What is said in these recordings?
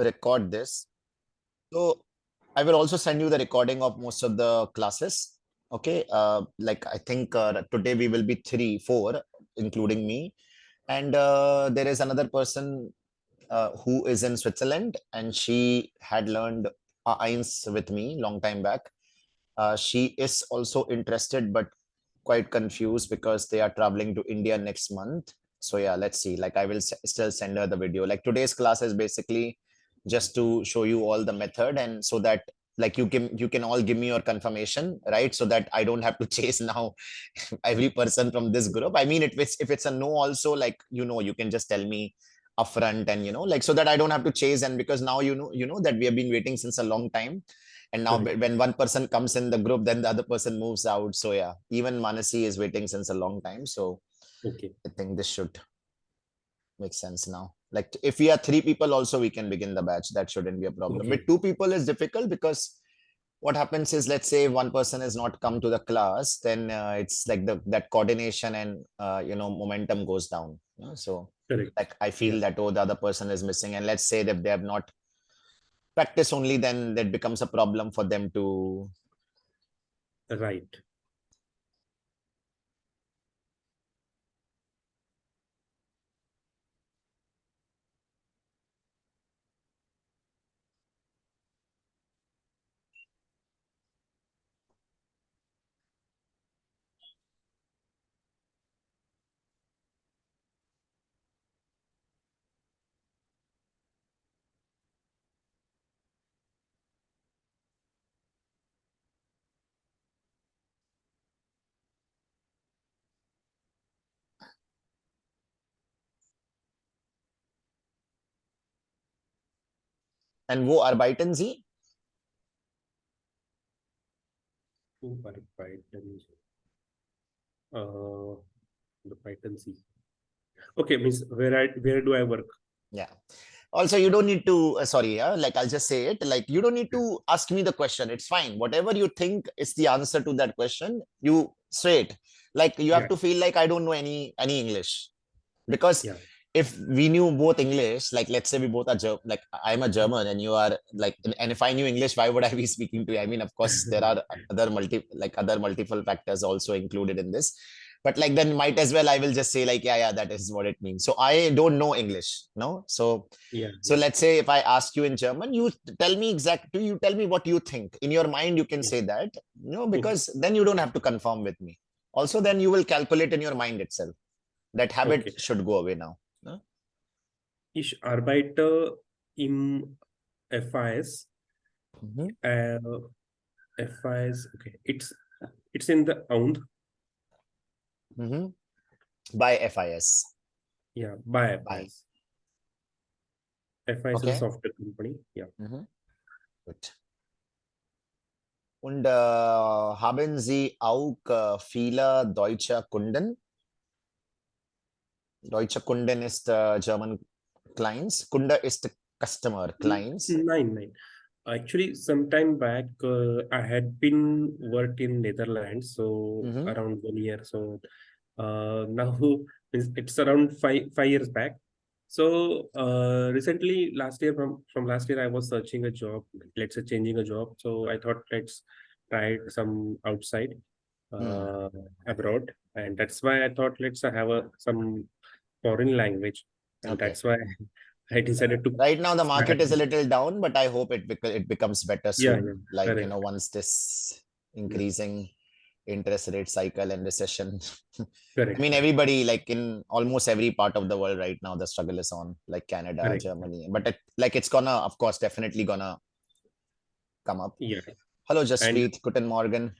record this. So I will also send you the recording of most of the classes. Okay. Like I think today we will be 4, including me. And there is another person who is in Switzerland, and she had learned Eins with me long time back. She is also interested, but quite confused because they are traveling to India next month. So yeah, let's see. Like I will still send her the video. Like today's class is basically just to show you all the method, and so that like you can all give me your confirmation, right? So that I don't have to chase now every person from this group. I mean, if it's a no also, like you can just tell me upfront, and like so that I don't have to chase. And because now you know that we have been waiting since a long time, and now Correct. when one person comes in the group, then the other person moves out. So yeah, even Manasi is waiting since a long time. So Okay. I think this should make sense now. Like if we are 3 people also, we can begin the batch. That shouldn't be a problem. Okay. With 2 people is difficult because what happens is, let's say one person has not come to the class, then it's like that coordination and momentum goes down. So Correct. like I Yeah. feel that, oh, the other person is missing, and let's say that they have not practiced only, then that becomes a problem for them to. Right. And wo arbeiten Sie? Two per Python. Uh, the Python C. Okay, means where do I work? Yeah. Also, you don't need to, sorry, like I'll just say it, like you don't need Yeah. to ask me the question. It's fine. Whatever you think is the answer to that question, you say it. Like you have Yeah. to feel like I don't know any English. Because Yeah. if we knew both English, like let's say we both are like I'm a German and you are like, and if I knew English, why would I be speaking to you? I mean, of course, there are other multiple factors also included in this. But like then might as well I will just say like, yeah, that is what it means. So I don't know English, no? Yeah. So Yeah. let's say if I ask you in German, you tell me what you think. In your mind, you can Yeah. say that, Okay. because then you don't have to confirm with me. Also, then you will calculate in your mind itself. That habit Okay. should go away now. No? Ich arbeite im FIS. Mhm. FIS. Okay. It's in the owned. Mhm. By FIS. Yeah. By By. FIS. FIS is a Okay. software company. Yeah. Mhm. Gut. Und haben Sie auch viele deutsche Kunden? Deutsche Kunden ist German clients. Kunde ist customer clients. Nine. Actually, some time back, I had been worked in Netherlands, so Mhm. around 1 year. So now it's around five years back. So recently, last year from last year, I was searching a job. Let's say changing a job. So I thought let's try some outside, Hmm. uh, abroad, and that's why I thought let's have some foreign language, and Okay. that's why I decided to Right now the start. market is a little down, but I hope it becomes better Yeah, soon. yeah, Like correct. once this Yeah, increasing interest rate cycle and recession. I correct, mean, correct, everybody, like in almost every part of the world right now, the struggle is on, like Canada, correct. Germany. But like it's gonna, of course, definitely gonna come up. Yeah, Hello, and Jaspreet, Guten Morgen.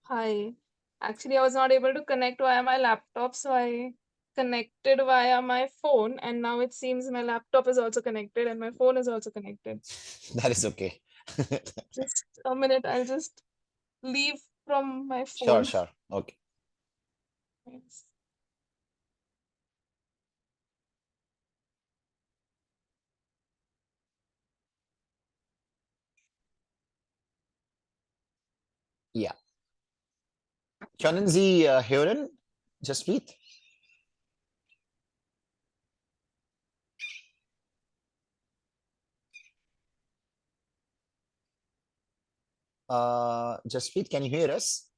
Hi. Actually, I was not able to connect via my laptop, so I connected via my phone, and now it seems my laptop is also connected and my phone is also connected. That is okay. Just a minute, I'll just leave from my Sure, phone. sure. Okay. Yes. Ja. Können Sie hören, Jaspreet? Jasprit, can you hear us?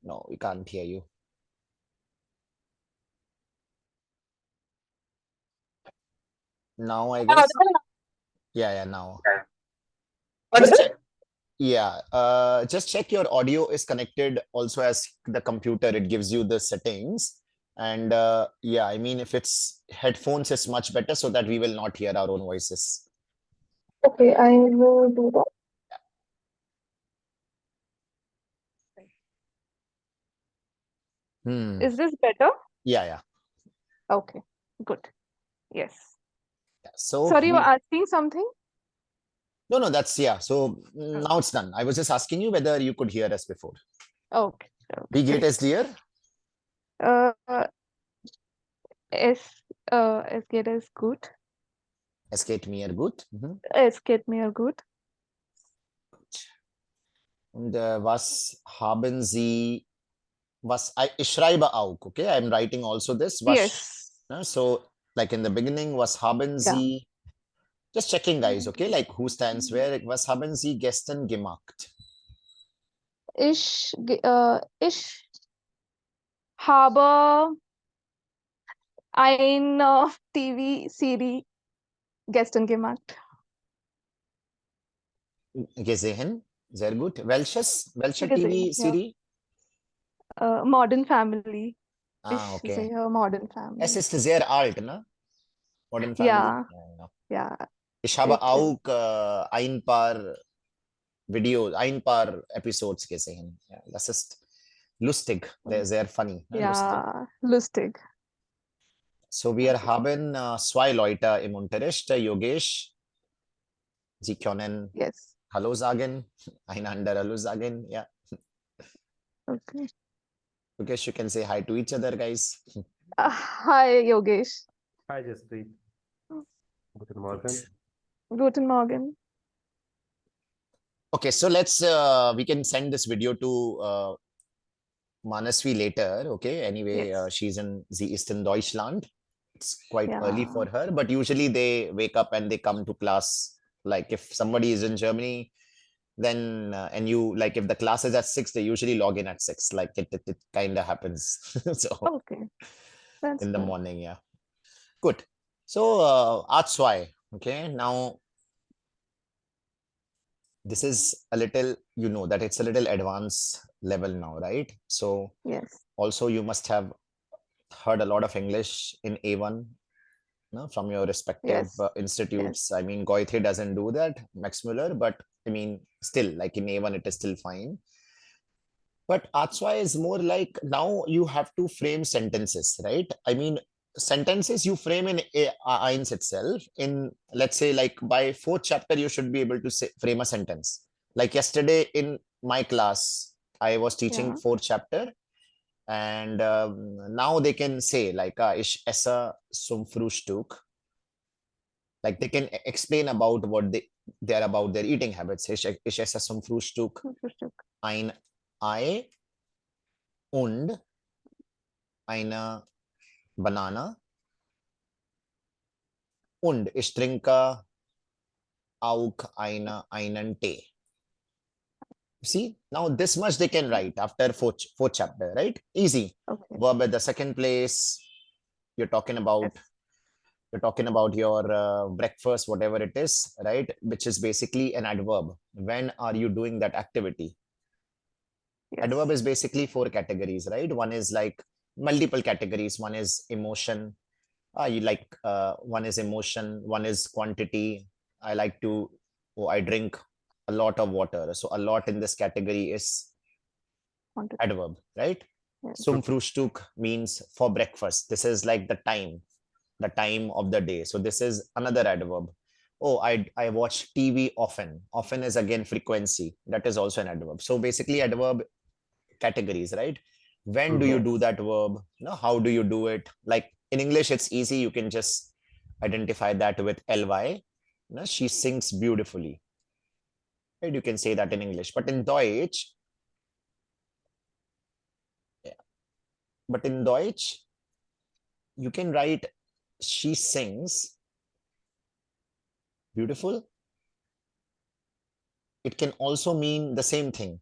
No, we can't hear you. Now, I guess. Yeah, now. Just check. Yeah, just check your audio is connected also as the computer. It gives you the settings. And yeah, I mean, if it's headphones, it's much better so that we will not hear our own voices. Okay, I will do that. Is this better? Yeah. Okay, good. Yes. So Sorry, you were asking something? no, that's yeah. So now it's done. I was just asking you whether you could hear us before. Okay. We get great. is clear. Uh, es geht es gut? Es geht mir gut. Es geht mir gut. Und ich schreibe auch, okay? I'm writing also this. Yes. So, like in the beginning, was haben Yeah. Sie, just checking, guys, okay? Like who stands where? Was haben Sie gestern gemacht? Ich habe eine TV-Serie gestern gemacht. Gesehen. Sehr gut. Welche Gesehen, TV-Serie? Modern Family. Ich Okay. sehe Modern Family. Es ist sehr alt, ne? Modern Family. Ja. Ich habe auch ein paar Videos, ein paar Episodes gesehen. Ja, das ist lustig, sehr funny. Ne? Ja, lustig. So, wir haben zwei Leute im Unterricht. Yogesh, Sie können Hallo sagen, einander Hallo sagen. Ja. Okay. Yogesh, you can say hi to each other, guys. Hi, Yogesh. Hi, Jasprit. Guten Morgen. Guten Morgen. Okay, so let's, we can send this video to Manasvi later, okay? Anyway, she's sie ist in Deutschland. It's quite early for her, but usually they wake up and they come to class. Like if somebody is in Germany, then and you like if the class is at 6, they usually log in at 6. Like it kind of happens. So okay, that's in the morning, yeah. Good. So A2, okay. Now this is a little, you know that it's a little advanced level now, right? So also you must have heard a lot of English in A1, no, from your respective institutes. I mean, Goethe doesn't do that, Max Muller, but I mean, still, like in A1, it is still fine. But A2 is more like now you have to frame sentences, right? I mean, sentences you frame in A1 itself. In, let's say, like by fourth chapter, you should be able to frame a sentence. Like yesterday in my class, I was teaching fourth chapter. And now they can say like ich esse zum Frühstück. Like they can explain about what they're about their eating habits. Ich esse zum Frühstück ein Ei und eine Banana und ich trinke auch einen Tee. See, now this much they can write after fourth chapter, right? Easy. Verb at the second place. You're talking about your breakfast, whatever it is, right? Which is basically an adverb. When are you doing that activity? Adverb is basically 4 categories, right? One is like multiple categories. One is emotion. One is emotion. One is quantity. I drink a lot of water. So a lot in this category is adverb, right? Zum Frühstück means for breakfast. This is like the time of the day. So this is another adverb. Oh, I watch TV often. Often is again frequency. That is also an adverb. So basically adverb categories, right? When do you do that verb? No, how do you do it? Like in English, it's easy. You can just identify that with ly. No, she sings beautifully. Right? You can say that in English. But in Deutsch, you can write she sings beautiful it can also mean the same thing.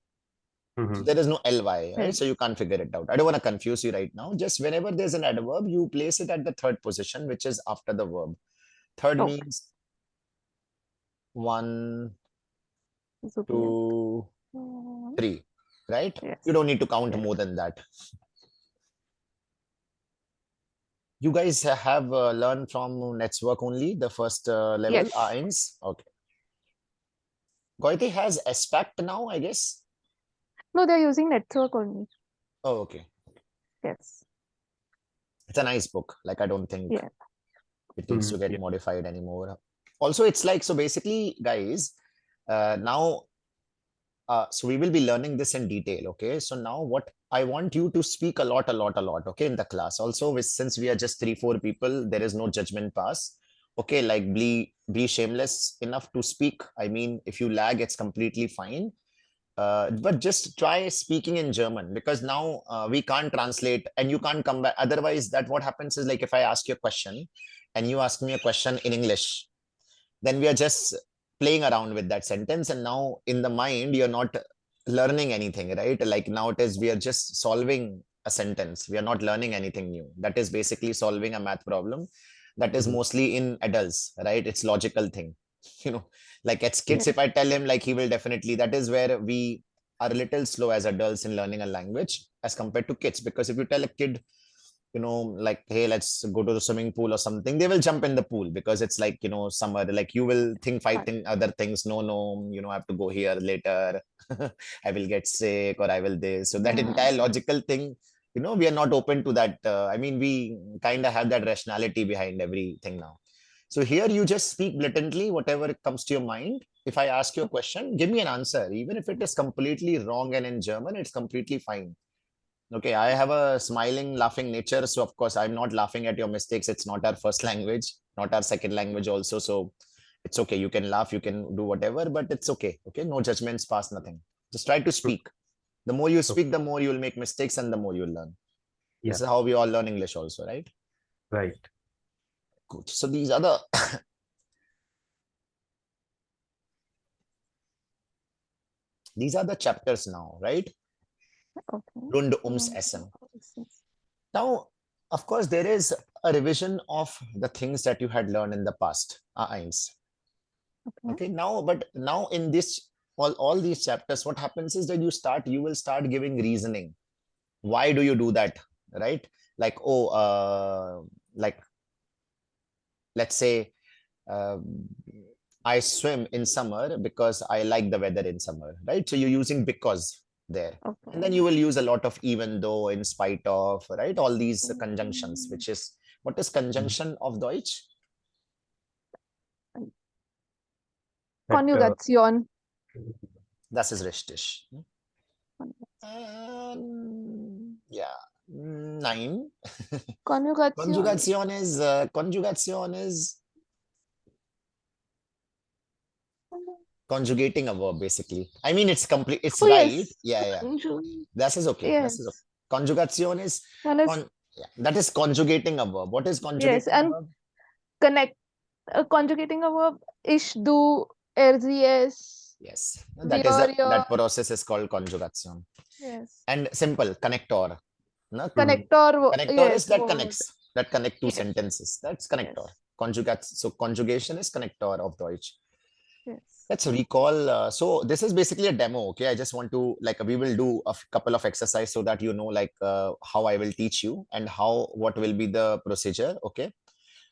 So Mhm. there is no ly, right? So Yes. you can't figure it out. I don't want to confuse you right now. Just whenever there's an adverb, you place it at the third position, which is after the verb. Third Okay. means 1, Zodiac. 2, Mm, 3, right? You Yes. don't need to count Yes. more than that. You guys have learned from network only, the first level, Yes. A1. Okay. Goiti has aspect now, I guess. No, they're using network only. Oh, okay. Yes. It's a nice book. Like, I don't think Yeah. it needs to get Yeah. modified anymore. Also, it's like, so basically, guys, now, so we will be learning this in detail. Okay. So now what I want you to speak a lot, okay, in the class. Also, since we are just 3, 4 people, there is no judgment pass. Okay. Like, be shameless enough to speak. I mean, if you lag, it's completely fine. But just try speaking in German, because now we can't translate and you can't come back. Otherwise, that what happens is, like, if I ask you a question and you ask me a question in English, then we are just playing around with that sentence. And now in the mind, you're not learning anything, right? Like, now it is, we are just solving a sentence. We are not learning anything new. That is basically solving a math problem. That is Mhm. mostly in adults, right? It's logical thing. You know, like, as kids, Yes. if I tell him, like, he will definitely, that is where we are a little slow as adults in learning a language as compared to kids. Because if you tell a kid, like, hey, let's go to the swimming pool or something, they will jump in the pool, because it's like, summer. Like, you will think five Fun. other things. No, no, I have to go here later. I will get sick, or I will this. So that Mm, entire logical thing, we are not open to that. I mean, we kind of have that rationality behind everything now. So here you just speak blatantly whatever comes to your mind. If I ask you a question, give me an answer, even if it is completely wrong and in German, it's completely fine. Okay, I have a smiling, laughing nature. So, of course, I'm not laughing at your mistakes. It's not our first language, not our second language, also. So, it's okay. You can laugh, you can do whatever, but it's okay. Okay, no judgments pass, nothing. Just try to speak. The more you Okay. speak, the more you will make mistakes and the more you'll learn. Yeah. This is how we all learn English, also, right? Right. Good. So, these are the these are the chapters now, right? Okay. Rund ums Essen. Now, of course, there is a revision of the things that you had learned in the past. Eins. Okay. Okay, but now in this, all these chapters, what happens is that you will start giving reasoning. Why do you do that? Right? Like, oh, like, let's say, uh, I swim in summer because I like the weather in summer, right? So you're using because there. And then Okay. you will use a lot of even though, in spite of, right? All these conjunctions, which is, what is Mhm. conjunction of Deutsch? That Conjugation. Das ist richtig. Yeah, 9. Conjugation. Conjugation is conjugating a verb, basically. I mean, it's complete. It's Oh right. yes. Yeah, yeah. That is okay. That is okay. Yes. Conjugation is One is yeah, that is conjugating a verb. What is yes, conjugating a and verb? connect conjugating a verb ish, do, ers, Yes, your, your. that process is called conjugation. Yes. And simple connector. No? Mhm. Connector. Connector is Yes. that Word. connects, that connect two Yes. sentences. That's connector. Yes. Conjugate. So conjugation is connector of Deutsch. Yes. Let's recall. So this is basically a demo. Okay, I just want to, like, we will do a couple of exercise so that like, how I will teach you and what will be the procedure. Okay,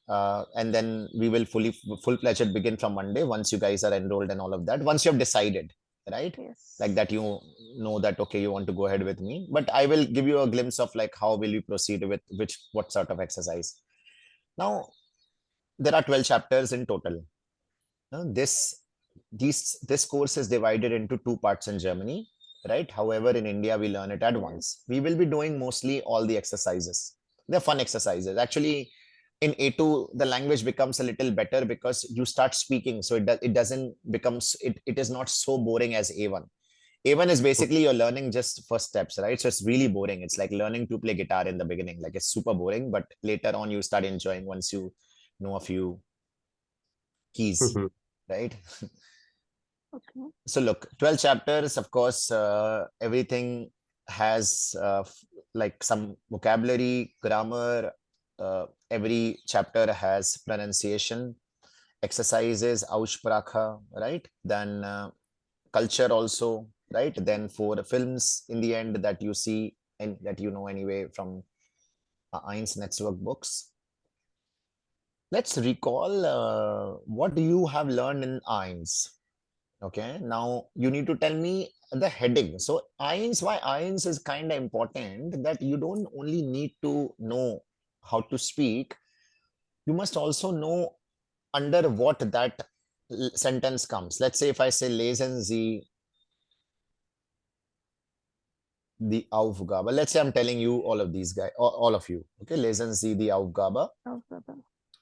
and then we will full-fledged begin from Monday once you guys are enrolled and all of that. Once you have decided, right? Like Yes. that, know that, okay, you want to go ahead with me. But I will give you a glimpse of, like, how will you proceed with what sort of exercise. Now there are 12 chapters in total. This course is divided into 2 parts in Germany, right? However, in India, we learn it at Yes. once. We will be doing mostly all the exercises. They're fun exercises. Actually, in A2, the language becomes a little better because you start speaking. So it doesn't becomes, it is not so boring as A1. A1 is basically you're learning just first steps, right? So it's really boring. It's like learning to play guitar in the beginning. Like, it's super boring, but later on you start enjoying once you know a few keys, Mhm. right? Okay. So look, 12 chapters, of course, everything has like some vocabulary, grammar, every chapter has pronunciation, exercises, Aussprache, right? Then culture also, right? Then for the films in the end that you see and that you know anyway from Eins Network books. Let's recall what you have learned in Eins. Okay, now you need to tell me the heading. So Eins, why Eins is kind of important that you don't only need to know how to speak, you must also know under what that sentence comes. Let's say if I say lesen Sie die Aufgabe. Let's say I'm telling you all of these guys, all of you. Okay, lesen Sie die Aufgabe. Aufgabe.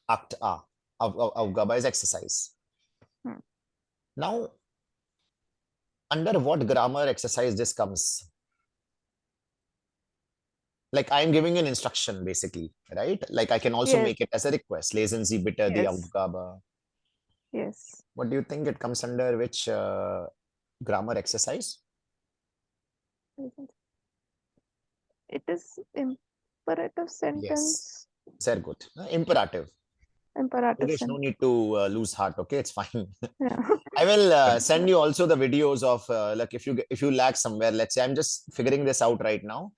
Act A. Aufgabe is exercise. Hmm. Now, under what grammar exercise this comes? Like I'm giving an instruction basically, right? Like I can also Yes. make it as a request. Lesen Sie bitte die Yes. Aufgabe. Yes. What do you think it comes under which grammar exercise? It is imperative sentence. Yes. Very good. Imperative. Imperative There's no sentence. need to lose heart. Okay, it's fine. Yeah. I will send you also the videos of like if you lag somewhere. Let's say I'm just figuring this out right now.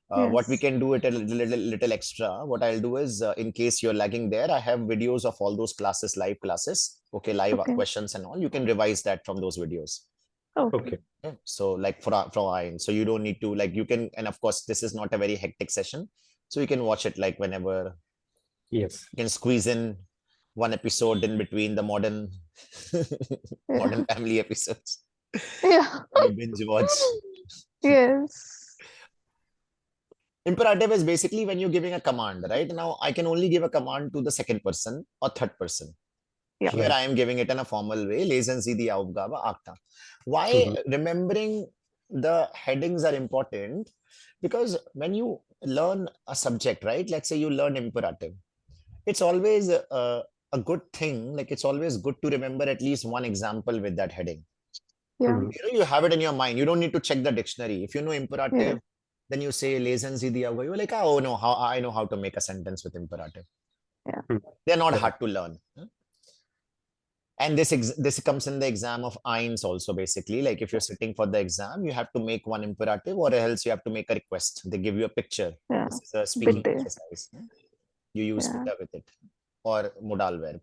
What we Yes. can do it a little extra. What I'll do is, in case you're lagging there, I have videos of all those classes, live classes. Okay, live Okay. questions and all. You can revise that from those videos. Okay. Okay. Okay. So like from Ayn, so you don't need to like you can, and of course this is not a very hectic session, so you can watch it like whenever. Yes. You can squeeze in one episode in between the modern modern family episodes. Yeah. You binge watch. Yes. Imperative is basically when you're giving a command, right? Now I can only give a command to the second person or third person. Yeah. Here Right. I am giving it in a formal way. Lesen Sie die Aufgabe, Akta. Why remembering the headings are important? Because when you learn a subject, right? Let's say you learn imperative. It's always a good thing. Like it's always good to remember at least one example with that heading. Yeah. Mhm. You have it in your mind. You don't need to check the dictionary. If you know imperative, Yes. then you say lesen Sie die Aufgabe. You're like, oh no, how I know how to make a sentence with imperative. Yeah. They're not Correct. hard to learn. And this comes in the exam of Eins also basically. Like if you're sitting for the exam, you have to make one imperative or else you have to make a request. They give you a picture. Yeah. This is a speaking Bitte. exercise. You use Yeah. bitte with it or modal verb.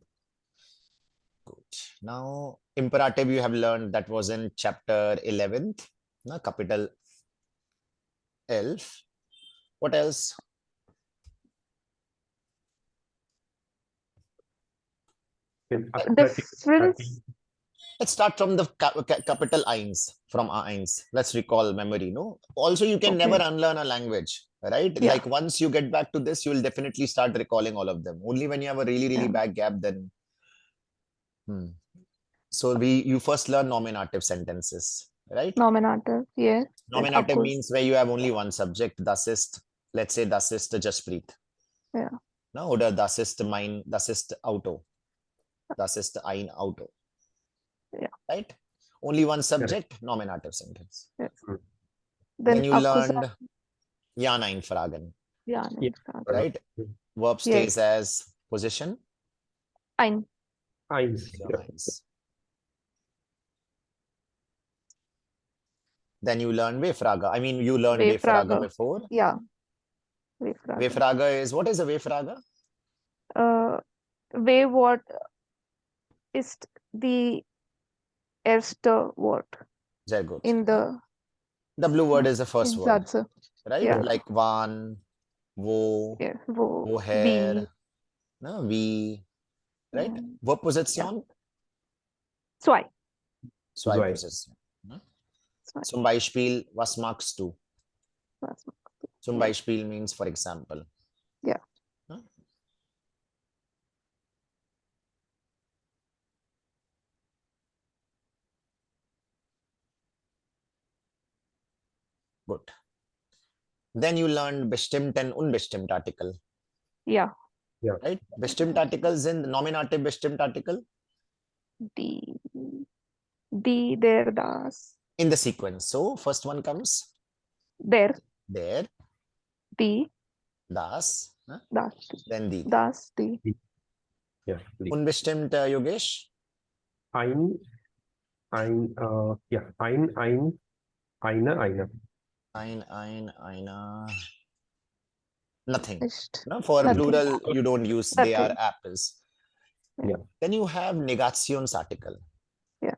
Good. Now imperative you have learned that was in chapter 11th, capital Elf. What else? Then Difference. Let's start from the capital Eins, from Eins. Let's recall memory, no? Also, you can Okay. never unlearn a language, right? Yeah. Like once you get back to this, you will definitely start recalling all of them. Only when you have a really Yeah. bad gap, then. So you first learn nominative sentences, right? Nominative. Yes. Then of Nominative course. means where you have only one subject. Das ist, let's say, das ist Jaspreet. Yeah. No, oder das ist mein, das ist Auto. Das ist ein Auto. Yeah. Right? Only one subject, nominative sentence. Yes. Mm. Then you Akkusativ. learned Ja, nein, Fragen, Yeah. Yeah. right? Verb stays as position. Ein. Eins. Ja, Yeah. eins. Then you learn Wehfrage. I mean, you learned Wehfrage Wehfrage. before. Yeah. Wehfrage. Wehfrage is, what is a Wehfrage? What ist die erste Wort Very good. in the The blue word is the first word, Satz? right? Yeah. Like wann, wo, Yeah. Wo, woher, wie. no, wie, right? Verb Position, Zwei. zwei Zwei. Position. Zwei. Zum Beispiel, was magst du? Was? Zum Yeah. Beispiel means for example. Yeah. Good. Then you learned bestimmt and unbestimmt article. Yeah. Yeah. Right? Bestimmt articles in nominative bestimmt article. Die. the, there, das, in the sequence. So first one comes there, there, the, das, huh? das, then the. das, the, Yeah. The Unbestimmt, Yogesh? ein, yeah, eine, eine. Einer. Nothing. nicht, No, for Nothing. plural, you don't use they are Nothing. apples. Yeah. Then you have negationsarticle. Yeah.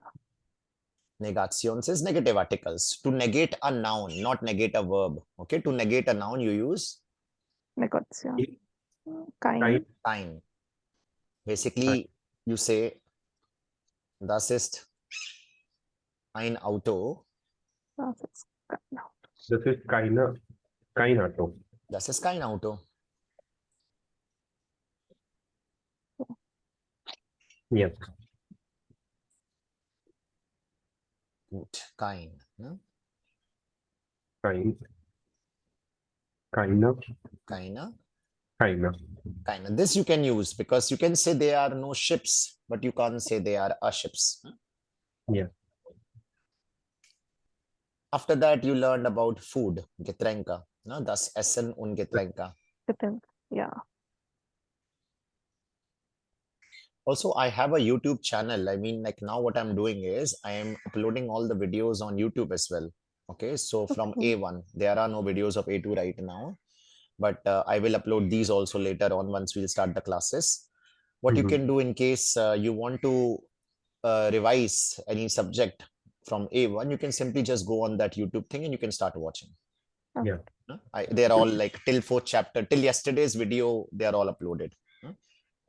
Negations is negative articles. To negate a noun, not negate a verb. Okay, to negate a noun, you use Negation. Kein. Kein. kein. Basically, you say, das ist ein Auto. Das ist kein Auto. Das ist kein Auto. Das ist kein Auto. Yes. Gut, kein. Ne? Keine. Keiner. Keiner. Keiner. Keiner. This you can use because you can say there are no ships, but you can't say there are a ships. Yeah. After that, you learned about food, Getränke. No? Das Essen und Getränke. Yeah. Also, I have a YouTube channel. I mean, like now what I'm doing is I am uploading all the videos on YouTube as well. Okay, so from Okay. A1, there are no videos of A2 right now, but I will upload these also later on once we'll start the classes. What you can do in case you want to revise any subject from A1, you can simply just go on that YouTube thing and you can start watching. Yeah. They're all like till 4th chapter, till yesterday's video, they are all uploaded.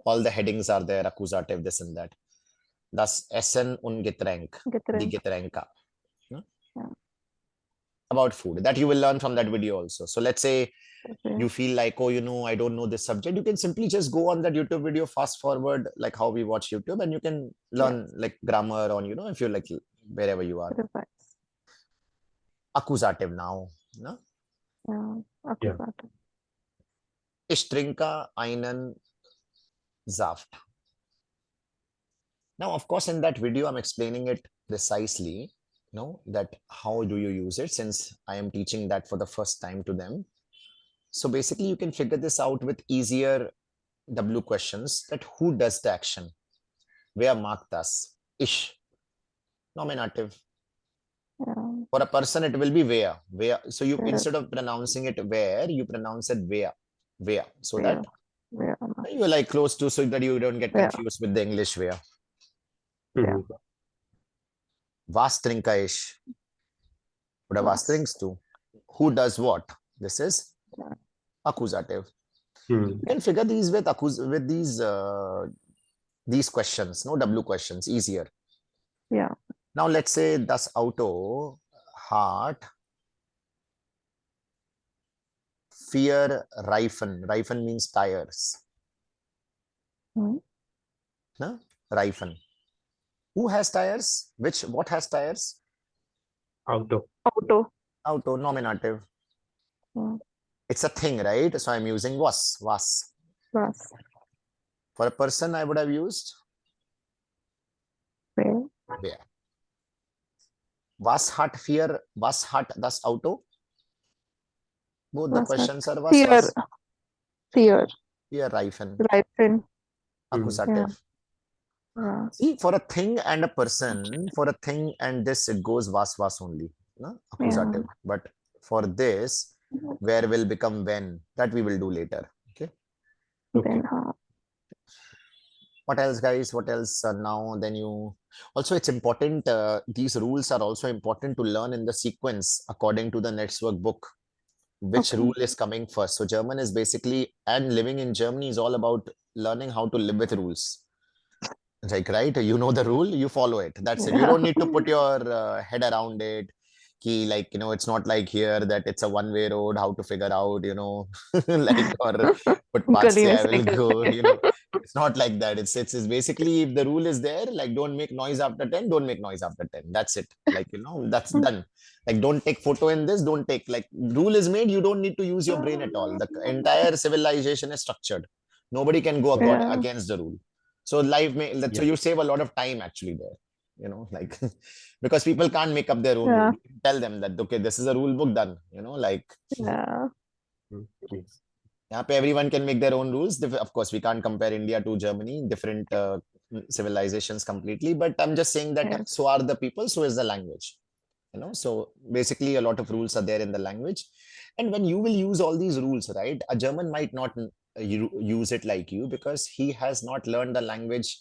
All the headings are there, accusative, this and that. Das Essen und Getränk, die Getränke. Yeah. About food, that you will learn from that video also. So let's say Okay. you feel like, oh, I don't know this subject. You can simply just go on that YouTube video, fast forward, like how we watch YouTube, and you can learn like grammar on, if you like, wherever you are. Revise. Accusative now. No? Yeah. Accusative. Ich trinke einen Saft. Now, of course, in that video, I'm explaining it precisely, that how do you use it, since I am teaching that for the first time to them. So basically, you can figure this out with easier W questions, that who does the action? Wer macht das? Ich. Nominative. Yeah. For a person, it will be wer. So you Where. instead of pronouncing it where, you pronounce it where. So Where. that Where. you're like close to, so that you don't get Where. confused with the English where. Yeah. Was trinke ich? Oder was Was. trinkst du? Who does what? This is Yeah. accusative. You can figure these with these questions, no W questions, easier. Yeah. Now let's say das Auto hat vier Reifen. Reifen means tires. Hmm. No? Reifen. Who has tires? What has tires? Auto. Auto, nominative. Hmm. It's a thing, right? So I'm using was. Was. For a person, I would have used Where. Was hat das Auto? Both the Was hat questions are Vier. Vier Reifen. Reifen. Accusative. Yeah. See, for a thing and a person, for a thing and this, it goes was only. No? Accusative. But for this, where will become when, that we will do later. Okay. Then What else, guys? What else now? Then you also, it's important. These rules are also important to learn in the sequence according to the network book. Which rule is coming first? So German is basically, and living in Germany is all about learning how to live with rules. Like, right? You know the rule, you follow it. That's it. You don't need to put your head around it. Like, it's not like here that it's a one-way road, how to figure out, like, or what paths I will go, It's not like that. It's basically, if the rule is there, like, don't make noise after 10, don't make noise after 10. That's it. Like, that's done. Like, don't take photo in this, don't take, like, rule is made, you don't need to use your brain at all. The entire civilization is structured. Nobody can go against the rule. So so you save a lot of time actually there. like because people can't make up their own Yeah. rule. You can tell them that, okay, this is a rule book, done, like Yeah. Yes. यहाँ पे everyone can make their own rules. Of course, we can't compare India to Germany, different civilizations completely. But I'm just saying that Yes. so are the people, so is the language. So basically, a lot of rules are there in the language. And when you will use all these rules, right, a German might not use it like you because he has not learned the language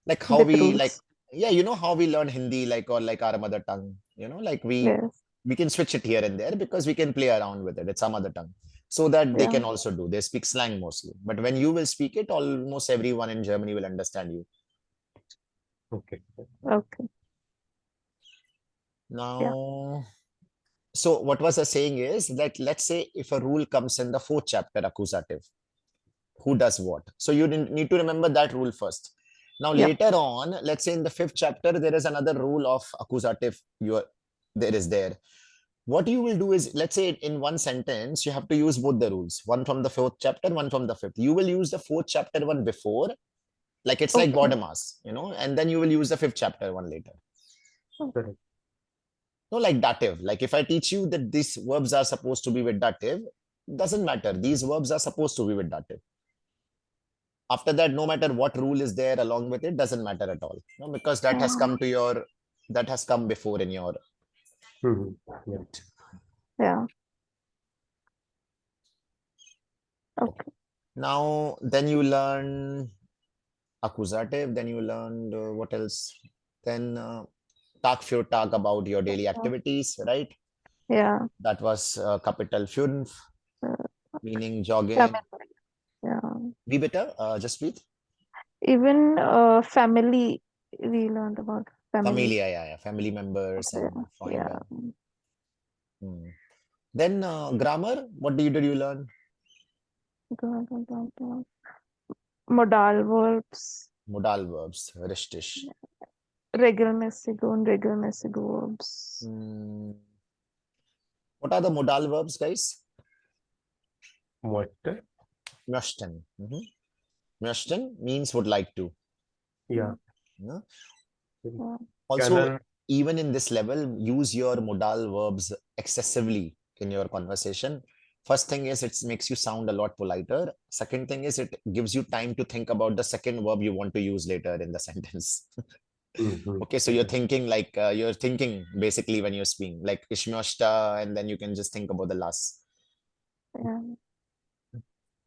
like how With we like. rules. Yeah, how we learn Hindi, like, or like our mother tongue. Like Yes. we can switch it here and there because we can play around with it. It's our mother tongue. So that they Yeah. can also do. They speak slang mostly. But when you will speak it, almost everyone in Germany will understand you. Okay. Okay. Now, so what was I saying is that let's say if a rule comes in the 4th chapter, accusative, who does what? So you need to remember that rule first. Now Yeah. later on, let's say in the 5th chapter, there is another rule of accusative. There is there. What you will do is, let's say in one sentence, you have to use both the rules, one from the 4th chapter, one from the 5th. You will use the 4th chapter one before, like it's like Okay. Gaudamas, and then you will use the 5th chapter one later. Correct. No, like dative. Like if I teach you that these verbs are supposed to be with dative, doesn't matter. These verbs are supposed to be with dative. After that, no matter what rule is there along with it, doesn't matter at all. Because that has come that has come before in your. Yeah. Yeah. Okay. Now, then you learn accusative, then you learned what else? Then Tag für Tag about your daily activities, right? Yeah. That was capital 5, meaning jogging. Family. Yeah. Be better, just breathe. Even family, we learned about family. Familia, yeah, family members and Yeah. Then grammar, what did you learn? Modal verbs. Modal verbs, richtig. Regelmäßige und unregelmäßige verbs. What are the modal verbs, guys? What? Möchten. Möchten means would like to. Yeah. Yeah. Yeah. Also, even in this level, use your modal verbs excessively in your conversation. First thing is it makes you sound a lot politer. Second thing is it gives you time to think about the second verb you want to use later in the sentence. Okay, so you're thinking like you're thinking basically when you're speaking like ishmyoshta, and then you can just think about the last. Yeah.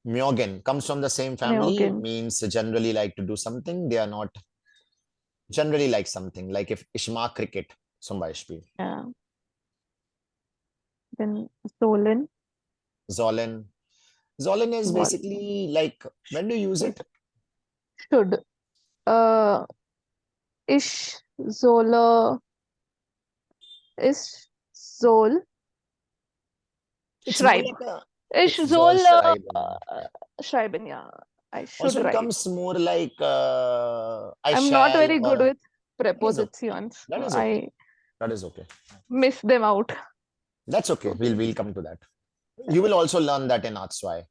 Myogen comes from the same family, Myogen. means generally like to do something. They are not generally like something like if Ishma cricket, zum Beispiel. Yeah. Then Solin. Zollen. Zollen is basically like, when do you use it? Should. Ich solle. Ich soll. It's more Schreiben. like a, Ich it's soll schreiben. schreiben, yeah. I should Also it write. comes more like I I'm shall, not very good or with prepositions. that is so okay. I That is okay. miss them out. That's okay. We'll come to that. You will also learn that in Atswai.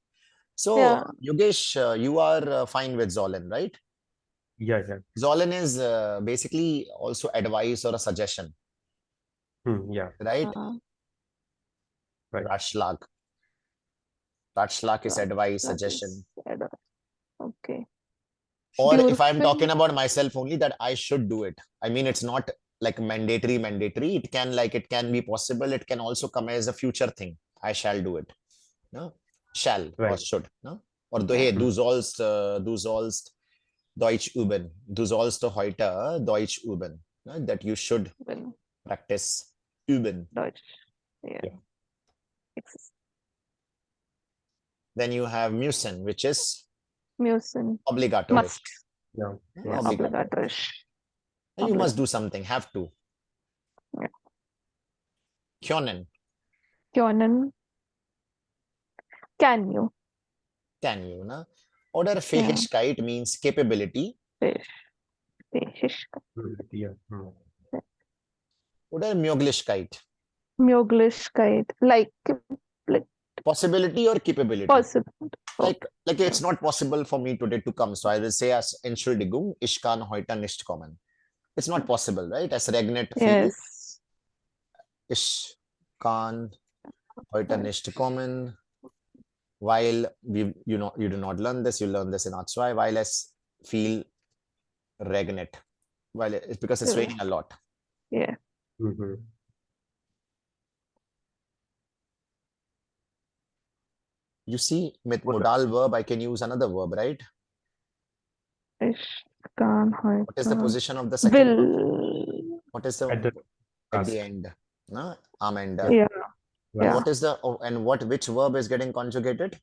So Yeah. Yogesh, you are fine with Zollen, right? Yeah. Zollen is basically also advice or a suggestion, Yeah. right? Right. Ratschlag. Ratschlag is advice, That suggestion. is advice. Okay. Or if I'm Dürfen. talking about myself only, that I should do it. I mean, it's not like mandatory. It can be possible. It can also come as a future thing. I shall do it. No? Shall or Right. should. No? Or hey, du sollst Deutsch üben. Du sollst heute Deutsch üben. No? That you should Well, practice üben. Deutsch. Yeah. Yeah. Exists. Then you have müssen, which is Müssen. obligatory. Must. Yeah. Yeah, Obligatory. obligatorisch. You must do something, have to. Yeah. Können. Können. Can you? Can you? Na? Oder Fähigkeit means capability. Fähigkeit. Yeah. Oder Möglichkeit. Möglichkeit. Like Possibility or capability. possible. Like it's not possible for me today to come. So I will say as Entschuldigung, ich kann heute nicht kommen. It's not possible, right? Es regnet viel. Yes. Ich kann heute nicht kommen. While you do not learn this, you learn this in R2, while es viel regnet. While it's because it's raining a lot. Yeah. Mhm. You see, with modal verb, I can use another verb, right? Ich kann What is the heute. position of the second verb? Will. What is the At the at the last. end? No? Am end. Yeah. And Yeah. what is the which verb is getting conjugated?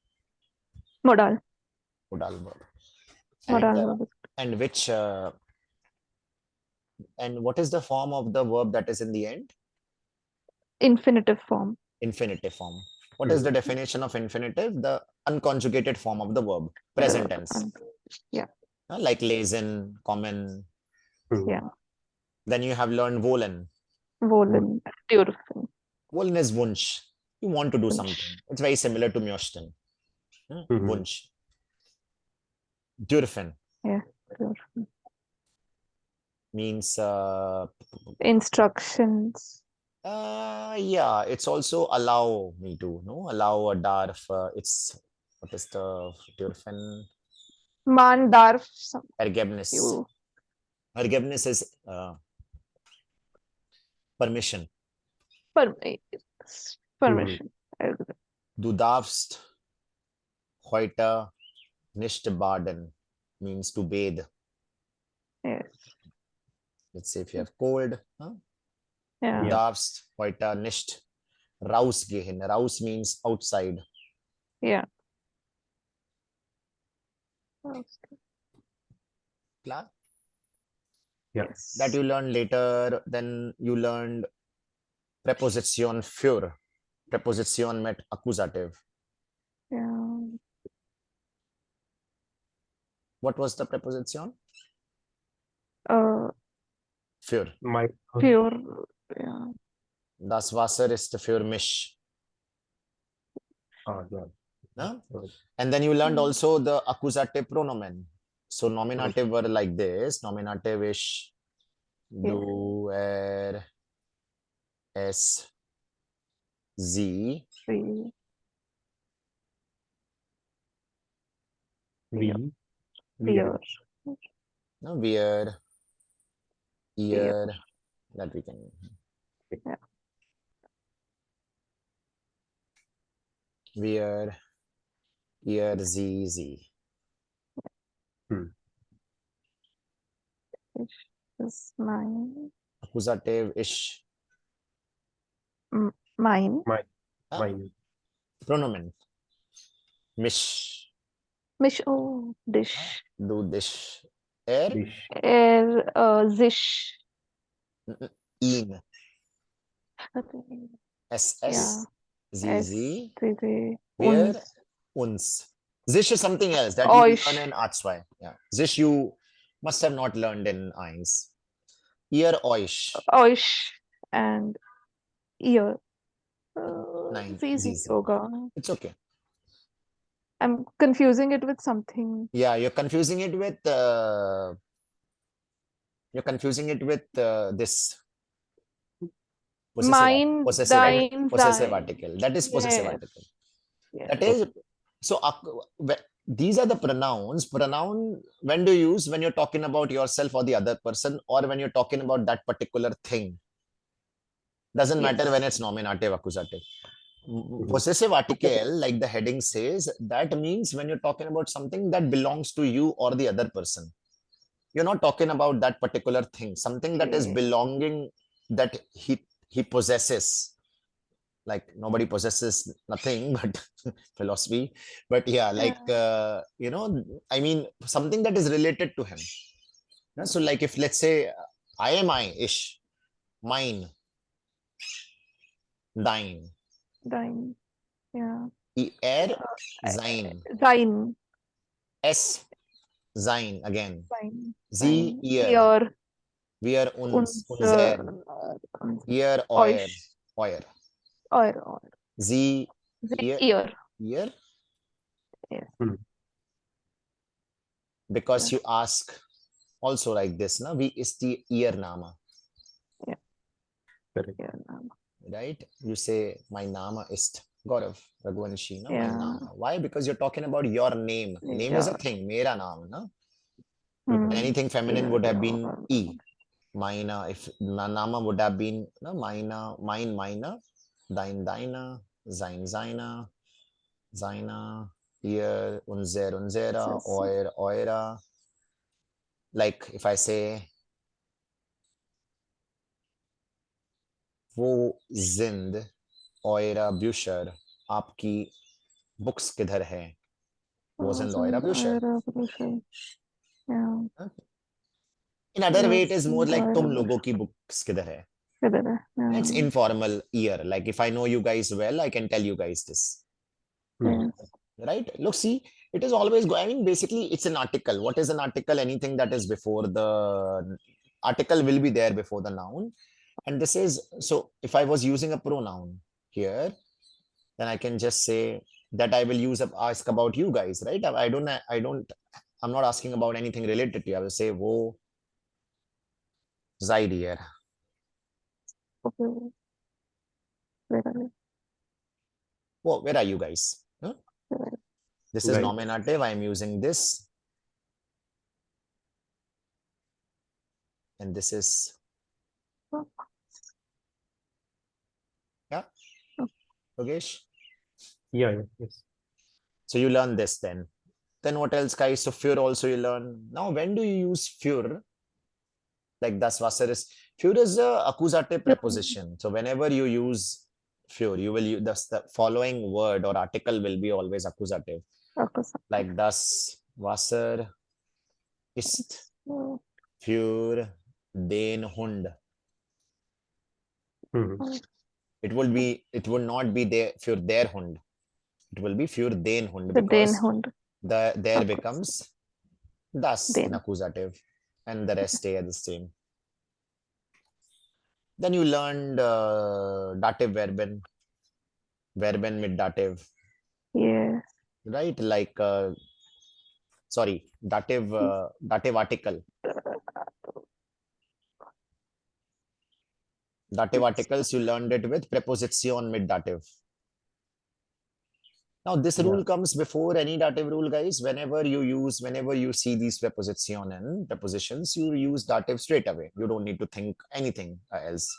Modal. Modal verb. Modal verb. And which and what is the form of the verb that is in the end? Infinitive form. Infinitive form. What is the definition of infinitive? The unconjugated form of the verb, present tense. Yeah. Like lesen, common. Mhm. Yeah. Then you have learned wollen. Wollen. Dürfen. Wollen is Wunsch. You want to do Wunsch. something. It's very similar to möchten. Mhm. Wunsch. Dürfen Yeah. Dürfen. means Instructions. yeah, it's also allow me to, no? Allow a darf. It's what is the dürfen? Man darf. Ergebnis. You. Ergebnis is permission. Permission. Du darfst heute nicht baden means to bathe. Yes. Let's say if you have cold, Du Yeah. darfst heute nicht rausgehen. Raus means outside. Yeah. Klar? Yes. That you learn later. Then you learned preposition für. Preposition mit accusative. Yeah. What was the preposition? Für. My Pure. Yeah. Das Wasser ist für mich. yeah. No? Right. And then you learned also the accusative pronomen. So nominative were like this. Nominative is du, es, sie. Three. We Pure. No, wir, ihr, that we can. Yeah. Wir, ihr, sie. Is mine. Accusative is Mine. mine. pronomen. Mich, Mich. Oh, dish. du, dich. Er, Dish. Sich. ihn. Okay. Es, Yeah. sie. Sie. Wir, Uns. uns. Sich is something else that you Euch. learn in R2. Yeah. Sich you must have not learned in Eins. Ihr, euch. Euch. And ihr. Nein, It's easy sie. yoga. It's okay. I'm confusing it with something. Yeah, you're confusing it with this Mine, possessive thine, possessive thine. article. That is possessive Yes. article. Yes. That is so. These are the pronouns. Pronoun when do you use? When you're talking about yourself or the other person, or when you're talking about that particular thing. Doesn't matter Yes. when it's nominative, accusative. Possessive article, like the heading says, that means when you're talking about something that belongs to you or the other person. You're not talking about that particular thing, something that is Okay. belonging, that he possesses. Like nobody possesses nothing but philosophy. But yeah, like I mean something that is related to him. So like if let's say I am I-ish, mine, thine, Thine. Yeah. er, sein, Thine. es, sein again, Thine. sie, Thine. ihr, Ihr. wir, uns, Uns. unser, ihr, euer, Euch. euer, Euer. sie, Ihr. ihr, Yes. because you ask also like this, na? Wie ist die Ihr Name? Correct. Yeah. Right? You say, my Name ist Gaurav Raghuvanshi, na? My Yeah. Name. Why? Because you're talking about your name. Name is a Yeah. thing, mera naam, na? Hmm. Anything feminine Yeah, would have yeah, been well, E. Meine, if Nama would have been, no, meine, deiner, seiner, ihr, unsere, yes. eurer. Like if I say, wo sind eure Bücher? आपकी books किधर है? Wo sind eure Bücher? Revolution. Yeah. In other way, it is Yes, more like तुम revolution. लोगों की books किधर है? Yeah. It's informal ear. Like if I know you guys well, I can tell you guys this. Yes. Right? Look, see, it is always going. I mean, basically, it's an article. What is an article? Anything that is before the article will be there before the noun. And this is so if I was using a pronoun here, then I can just say that I will ask about you guys, right? I'm not asking about anything related to you. I will say, wo seid ihr? Okay. Very Where are you guys? Huh? good. This is Right. nominative. I'm using this. And this is, yeah, Yogesh. Yeah. Yes. So you learn this then. Then what else, guys? So für also you learn. Now, when do you use für? Like das Wasser ist. Für is a accusative preposition. So whenever you use für, you will use the following word or article will be always accusative. Okay. Like das Wasser ist für den Hund. Mhm. It would not be there für der Hund. It will be für den Hund The Dane because Hund. there Okay. becomes das in Den. accusative and the rest stay the same. Then you learned dative verben mit dative, Yes. right? Like sorry, dative article. Dative articles you learned it with preposition mit dative. Now this rule comes before any dative rule, guys. Whenever you see these preposition and prepositions, you use dative straight away. You don't need to think anything else.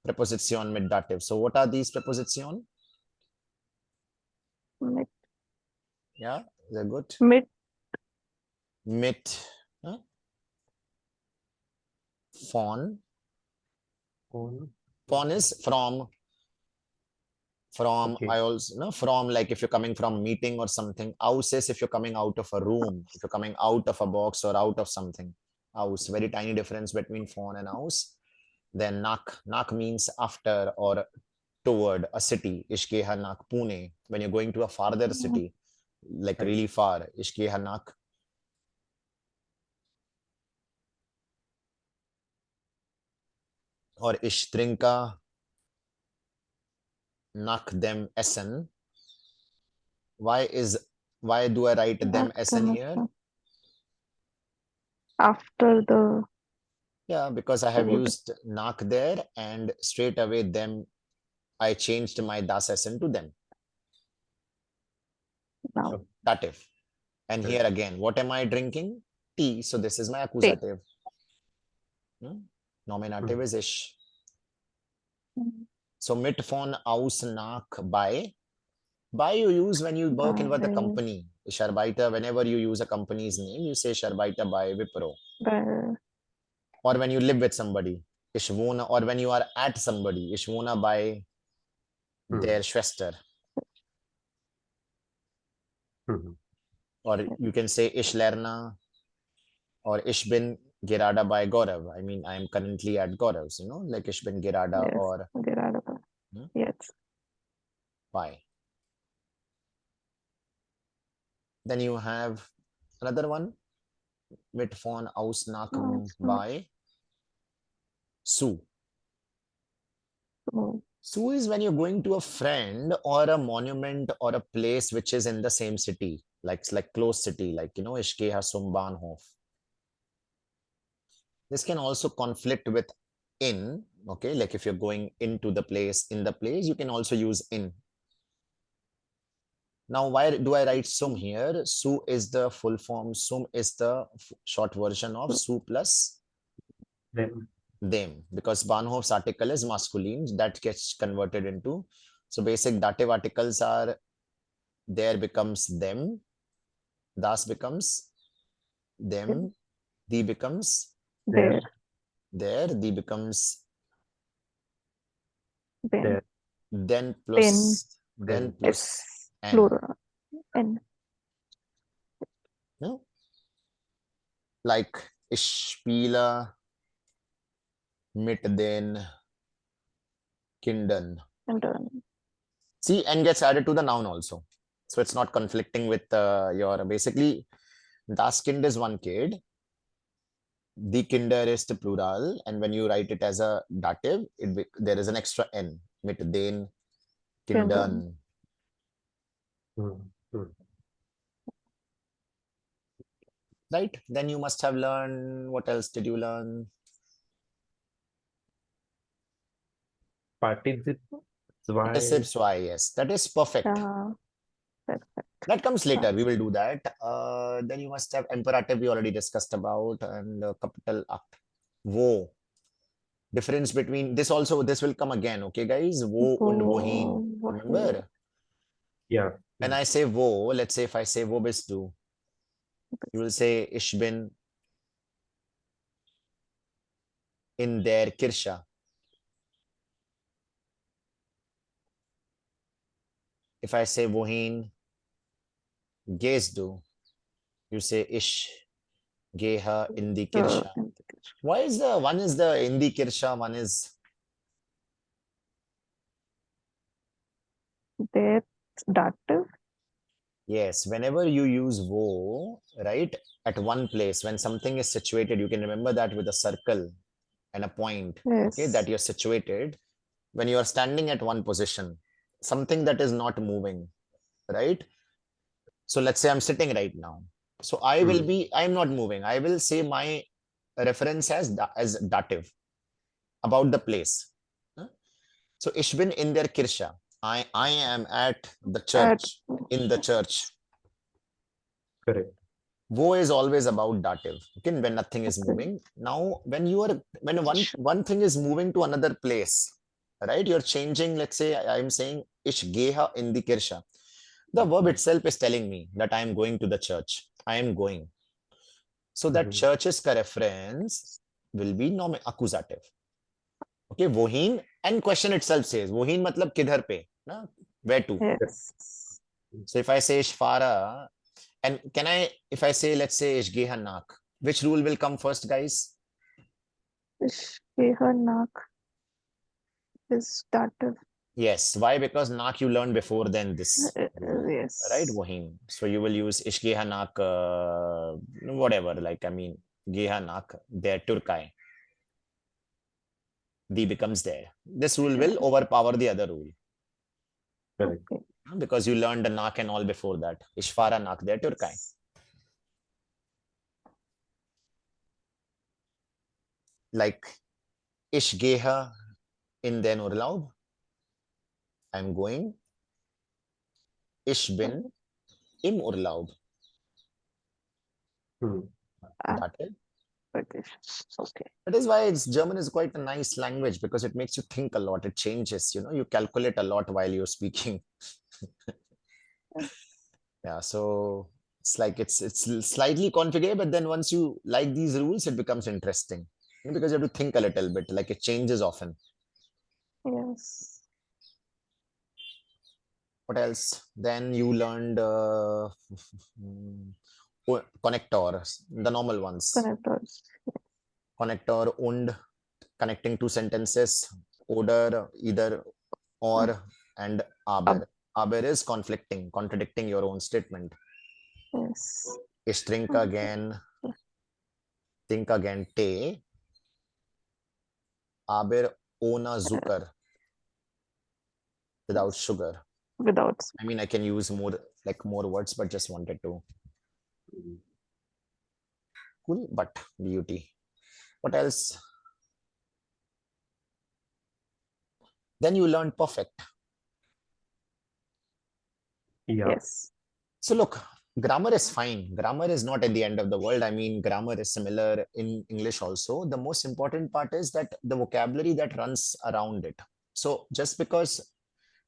Preposition mit dative. So what are these preposition? Mit. Yeah, they're good. Mit. Mit, huh? Von. On. Von is from. Okay. I also know from, like if you're coming from a meeting or something. Aus is if you're coming out of a room, if you're coming out of a box or out of something. Aus, very tiny difference between von and aus. Then nak means after or toward a city. Ishkeha nak Pune. When you're going to a farther city, like Right. really far. Ishkeha nak. Or ishtrinka nak them essen. Why do I write them essen here? After the. Yeah, because I have Food. used nak there and straight away them I changed my das essen to them. Now. Sure. Dative. And Correct. here again, what am I drinking? Tea. So this is my accusative. Nominative is ish. So mit von aus nach bei. Bei you use when you work in with a By. company. Sharbaita, whenever you use a company's name, you say Sharbaita by Wipro. By. Or when you live with somebody. Ishvona, or when you are at somebody. Ishvona by their Schwester. Or you can say Ish Lerna or Ish bin Girada by Gaurav. I mean, I am currently at Gaurav's, like Ish bin Girada Yes. or Gerada. Yes. by. Then you have another one. Mit von aus nach by Su. Su is when you're going to a friend or a monument or a place which is in the same city, like close city, like Ishkeha Sumbanhof. This can also conflict with in, okay? Like if you're going into the place, in the place, you can also use in. Now, why do I write sum here? Su is the full form. Sum is the short version of su plus Them. them, because Bahnhof's article is masculine. That gets converted into. So basic dative articles are there becomes them. Das becomes them. Die becomes There. there. Die becomes Then. There. then plus then plus S. n. Plural. N. No? Like ich spiele mit den Kindern. And done. See, n gets added to the noun also. So it's not conflicting with your basically das Kind is one kid. The Kinder is the plural, and when you write it as a dative, there is an extra n. Mit den Kindern. Right? Then you must have learned. What else did you learn? Participle. Why? Participle why, yes. That is perfect. Perfect. That comes later. We will do that. Then you must have imperative we already discussed about, and capital act. Wo. Difference between this also, this will come again. Okay, guys? Wo und wohin. Remember? Yeah. When I say wo, let's say if I say wo bist du, you will say ich bin in der Kirche. If I say wohin gehst du, you say ich gehe in die Kirche. Why is the one is the in die Kirche, one is There. Dative. yes, whenever you use wo, right, at one place, when something is situated, you can remember that with a circle and a point, okay, Yes. that you're situated. When you are standing at one position, something that is not moving, right? So let's say I'm sitting right now. So I will be, I'm not moving. I will say my reference as dative about the place. Huh? So ich bin in der Kirche. I am at the church, in the church. Correct. Wo is always about dative, okay, when nothing is moving. Now, when one thing is moving to another place, right? You're changing, let's say I'm saying ich gehe in die Kirche. The verb itself is telling me that I am going to the church. I am going. So that church's reference will be accusative. Okay, wohin, and question itself says wohin matlab kidhar pe, na? Where to? Yes. So if I say ich fahre, and can I, if I say, let's say ich gehe nach, which rule will come first, guys? Ich gehe nach is dative. Yes. Why? Because nach you learned before then this. Yes. Right, wohin. So you will use ich gehe nach, whatever, like, I mean, gehe nach der Türkei. Die becomes there. This rule will overpower the other rule. Correct. Okay. Because you learned the nach and all before that. Ich fahre nach der Türkei. Like, ich gehe in den Urlaub. I'm going. Ich bin im Urlaub. Dative. Okay. That is why German is quite a nice language, because it makes you think a lot. It changes, you calculate a lot while you're speaking. Yeah, so it's like it's slightly configured, but then once you like these rules, it becomes interesting. Because you have to think a little bit, like it changes often. Yes. What else? Then you learned connectors, the normal ones. Connectors. Connector und, connecting two sentences. Oder, either, or, and aber. Aber is conflicting, contradicting your own statement. Yes. Ich trinke again, think again, Tee. Aber ohne Zucker. Without sugar. Without. I mean, I can use more words, but just wanted to. Cool, but beauty. What else? Then you learn perfect. Yeah. Yes. So look, grammar is fine. Grammar is not at the end of the world. I mean, grammar is similar in English also. The most important part is that the vocabulary that runs around it. So just because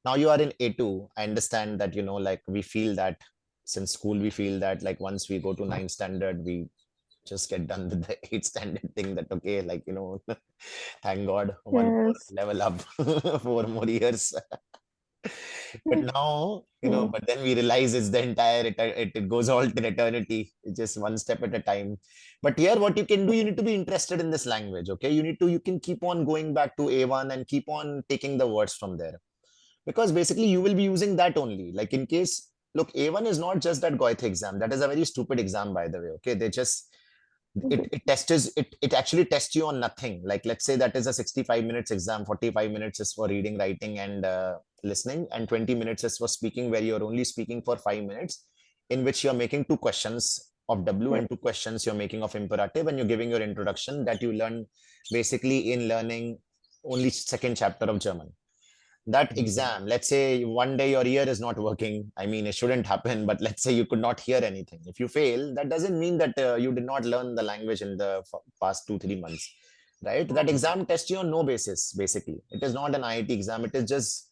now you are in A2, I understand that, like we feel that since school, we feel that like once we go to ninth standard, we just get done with the eighth standard thing that, okay, like, thank God, one more Yes. level up, 4 more years. But now, Yeah. but then we realize it's the entire, it goes all to eternity. It's just one step at a time. But here, what you can do, you need to be interested in this language, okay? You can keep on going back to A1 and keep on taking the words from there. Because basically you will be using that only. Like in case, look, A1 is not just that Goethe exam. That is a very stupid exam, by the way, okay? They just, it actually tests you on nothing. Like let's say that is a 65 minutes exam, 45 minutes is for reading, writing, and listening, and 20 minutes is for speaking, where you're only speaking for 5 minutes, in which you're making 2 questions of W Yeah. and 2 questions you're making of imperative, and you're giving your introduction that you learn basically in learning only second chapter of German. That exam, let's say one day your ear is not working. I mean, it shouldn't happen, but let's say you could not hear anything. If you fail, that doesn't mean that you did not learn the language in the past 2 3 months, right? That exam tests you on no basis. Basically, it is not an IIT exam. It is just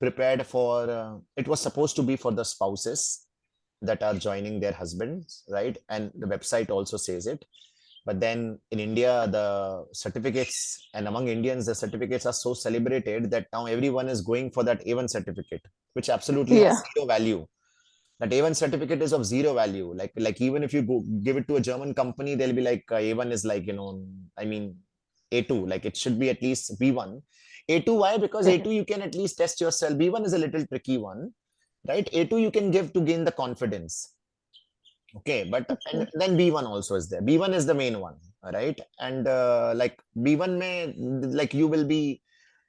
prepared for, it was supposed to be for the spouses that are joining their husbands, right? And the website also says it. But then in India, the certificates, and among Indians, the certificates are so celebrated that now everyone is going for that A1 certificate, which absolutely has Yeah. zero value. That A1 certificate is of zero value. Like even if you go give it to a German company, they'll be like, A1 is like, I mean, A2, like it should be at least B1. A2, why? Because Yeah. A2 you can at least test yourself. B1 is a little tricky one, right? A2 you can give to gain the confidence. Okay, but and Okay. then B1 also is there. B1 is the main one, right? And like B1 may, like you will be,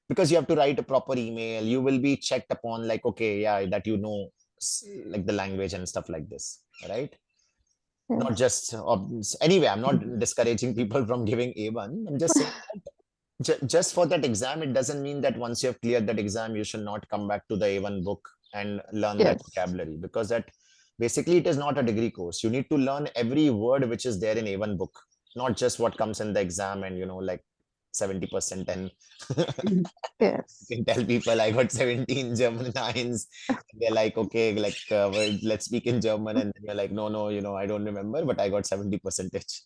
because you have to write a proper email, you will be checked upon like, okay, yeah, that like the language and stuff like this, right? Not Yes. just anyway, I'm not discouraging people from giving A1. I'm just saying just for that exam, it doesn't mean that once you have cleared that exam, you should not come back to the A1 book and learn that Yes. vocabulary, because that basically it is not a degree course. You need to learn every word which is there in A1 book, not just what comes in the exam and like 70%. And you Yes. can tell people I got 17 German lines. They're like, okay, like well, let's speak in German, and then you're like, no, no, I don't remember, but I got 70 percentage.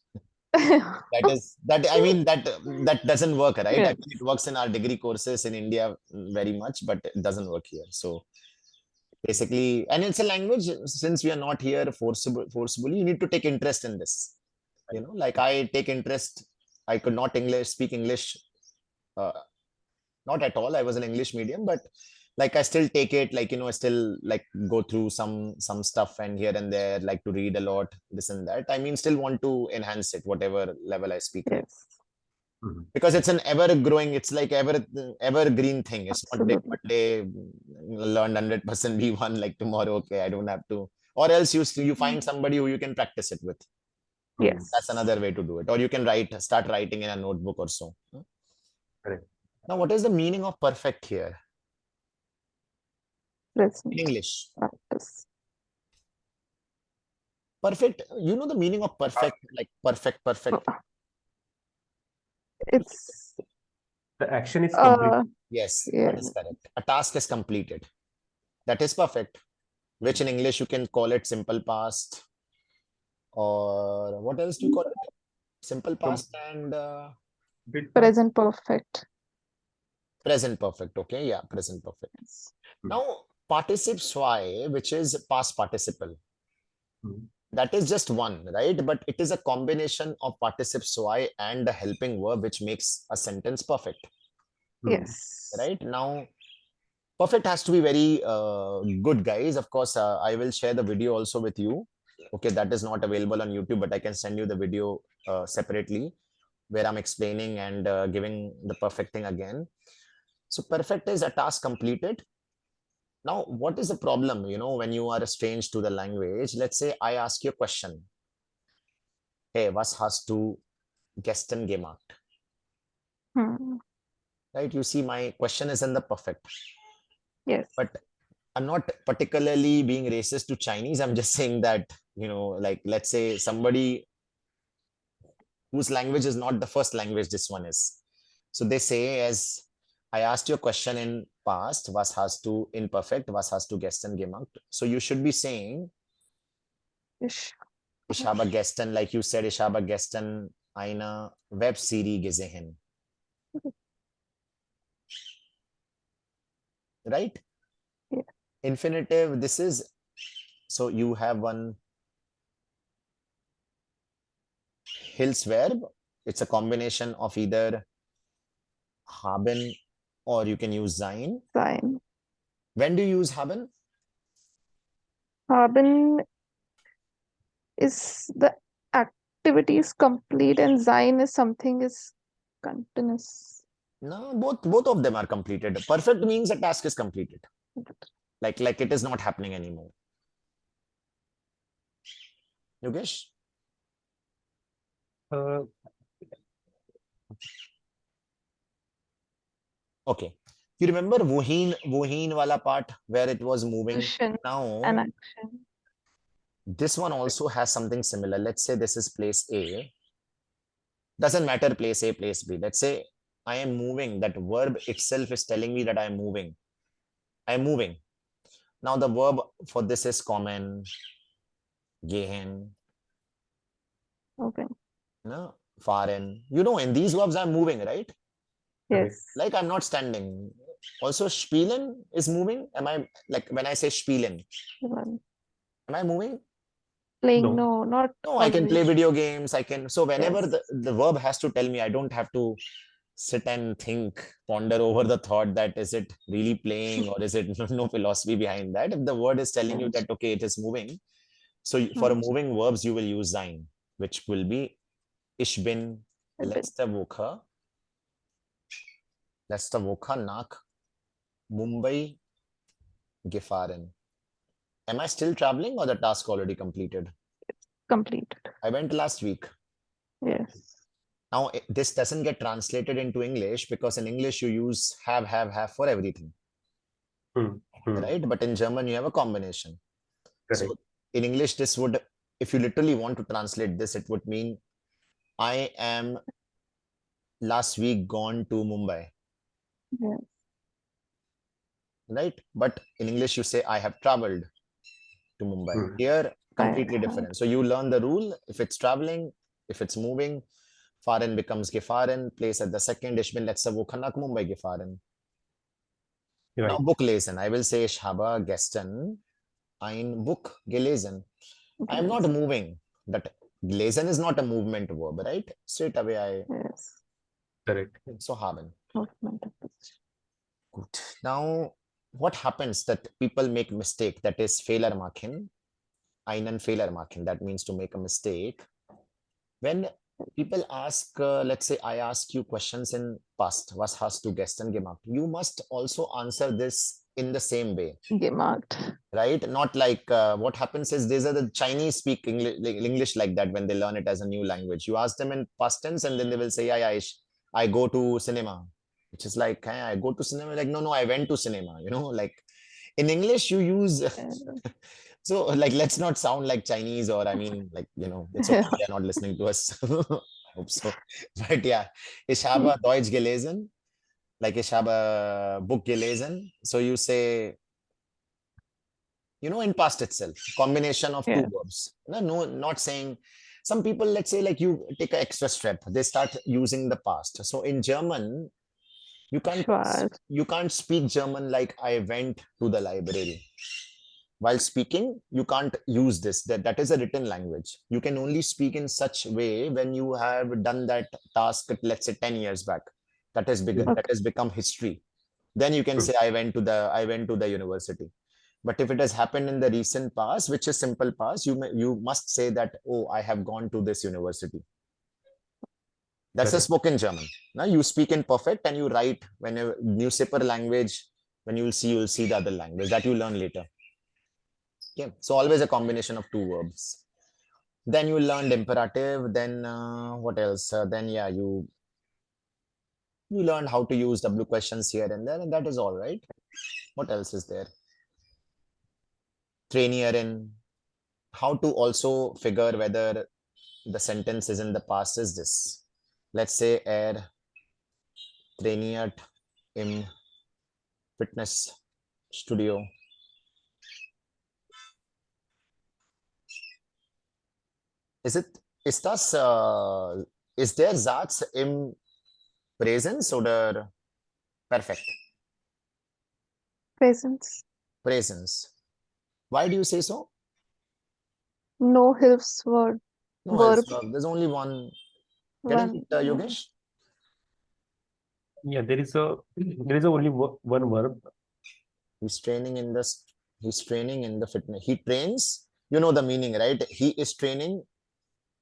That is that, I mean, that doesn't work, right? I Yes. mean, it works in our degree courses in India very much, but it doesn't work here. So basically, and it's a language, since we are not here forcibly, you need to take interest in this. Like I take interest. I could not speak English, uh, not at all. I was an English medium, but like I still take it, like I still like go through some stuff, and here and there like to read a lot, this and that. I mean, still want to enhance it whatever level I speak right, Yes. because it's an ever growing, it's like evergreen thing. It's not like Absolutely. one day learned 100% B1, like tomorrow, okay, I don't have to. Or else you find somebody who you can practice it with. That's Yes. another way to do it. Or you can start writing in a notebook or so. Correct. Now, what is the meaning of perfect here in Present. English? Practice. Perfect. You know the meaning of perfect, like perfect, perfect. It's The action is complete. Yes, that yeah. is correct. A task is completed. That is perfect. Which in English you can call it simple past, or what else do you call it? Simple past and Complete task. Present perfect. present perfect. Okay, yeah, present perfect. Yes. Now, participe soi, which is past participle, that is just one, right? But it is a combination of participe soi and the helping verb, which makes a sentence perfect, Yes. right? Now, perfect has to be very good, guys. Of course, I will share the video also with you. Okay, that is not available on YouTube, but I can send you the video separately, where I'm explaining and giving the perfect thing again. So perfect is a task completed. Now, what is the problem, when you are strange to the language? Let's say I ask you a question. Hey, was hast du gestern gemacht. Hmm. Right? You see, my question is in the perfect. Yes. But I'm not particularly being racist to Chinese. I'm just saying that, like, let's say somebody whose language is not the first language this one is. So they say, as I asked your question in past, was hast du imperfect, was hast du gestern gemacht? So you should be saying, Ish. ich habe gestern, like you said, ich habe gestern eine Webserie gesehen. Right? Yeah. Infinitive, this is, so you have one Hills verb. It's a combination of either haben or you can use sein. Sein. When do you use haben? Haben is the activity is complete and Sein is something is continuous. No, both of them are completed. Perfect means a task is completed. Like it is not happening anymore. Yogesh? Uh, Okay. You remember wohin wala part where it was moving? Motion Now, and action. this one also has something similar. Let's say this is place A. Doesn't matter place A, place B. Let's say I am moving. That verb itself is telling me that I am moving. I am moving. Now the verb for this is common, gehen, Okay. no, fahren. In these verbs I'm moving, right? Yes. Like I'm not standing. Also, spielen is moving. Am I, like when I say spielen, One. am I moving? Playing, No. no, not No, I can play always. video games. I can. So whenever Yes. the verb has to tell me, I don't have to sit and think, ponder over the thought that is it really playing or is it no philosophy behind that. If the word is telling you that, okay, it is moving. So for moving verbs, you will use sein, which will be ich bin letzte Woche nach Mumbai gefahren. Am I still traveling or the task already completed? Completed. I went last week. Yes. Now, this doesn't get translated into English because in English you use have for everything, right? But in German you have a combination. Correct. So in English, this would, if you literally want to translate this, it would mean I am last week gone to Mumbai, Yes. right? But in English you say I have traveled to Mumbai. Here, completely different. So you learn the rule. If it's traveling, if it's moving, fahren becomes gefahren, place at the second, ich bin letzte Woche nach Mumbai gefahren. Right. Now, Buch lesen. I will say, ich habe gestern ein Buch gelesen. I am not moving. That lesen is not a movement verb, right? Straight away, Yes. Correct. so haben. Movement of position. Good. Now, what happens that people make mistake? That is Fehler machen. Einen Fehler machen. That means to make a mistake. When people ask, let's say I ask you questions in past, was hast du gestern gemacht? You must also answer this in the same way, Gemacht. right? Not like what happens is these are the Chinese speak English like that when they learn it as a new language. You ask them in past tense and then they will say, yeah, I go to cinema, which is like, hey, I go to cinema. Like, no, I went to cinema, like in English you use so like let's not sound like Chinese, or I mean, like, it's okay, they're not listening to us. I hope so. But yeah, ich habe Deutsch gelesen, like ich habe Buch gelesen. So you say, in past itself, combination of two verbs. No, not saying. Some people, let's say, like you take an extra step, they start using the past. So in German, you can't speak German like I went to the library. While speaking, you can't use this. That is a written language. You can only speak in such way when you have done that task, let's say 10 years back. That has become history. Then you can say I went to the university. But if it has happened in the recent past, which is simple past, you must say that, oh, I have gone to this university. That's a spoken German. Now you speak in perfect and you write when a newspaper language, when you'll see the other language that you learn later. Okay, so always a combination of two verbs. Then you learned imperative. Then what else? Then yeah, you learned how to use W questions here and there, and that is all right. What else is there? Trainier in. How to also figure whether the sentence is in the past is this. Let's say er trainiert im fitness studio. Ist das, ist der Satz im Präsens oder perfekt? Presence. Präsens. Why do you say so? No Hilfswort. No, Verb. there's only one. Getting One. it, Yogesh? Yeah, there is only one verb. He's training in the fitness. He trains. You know the meaning, right? He is training,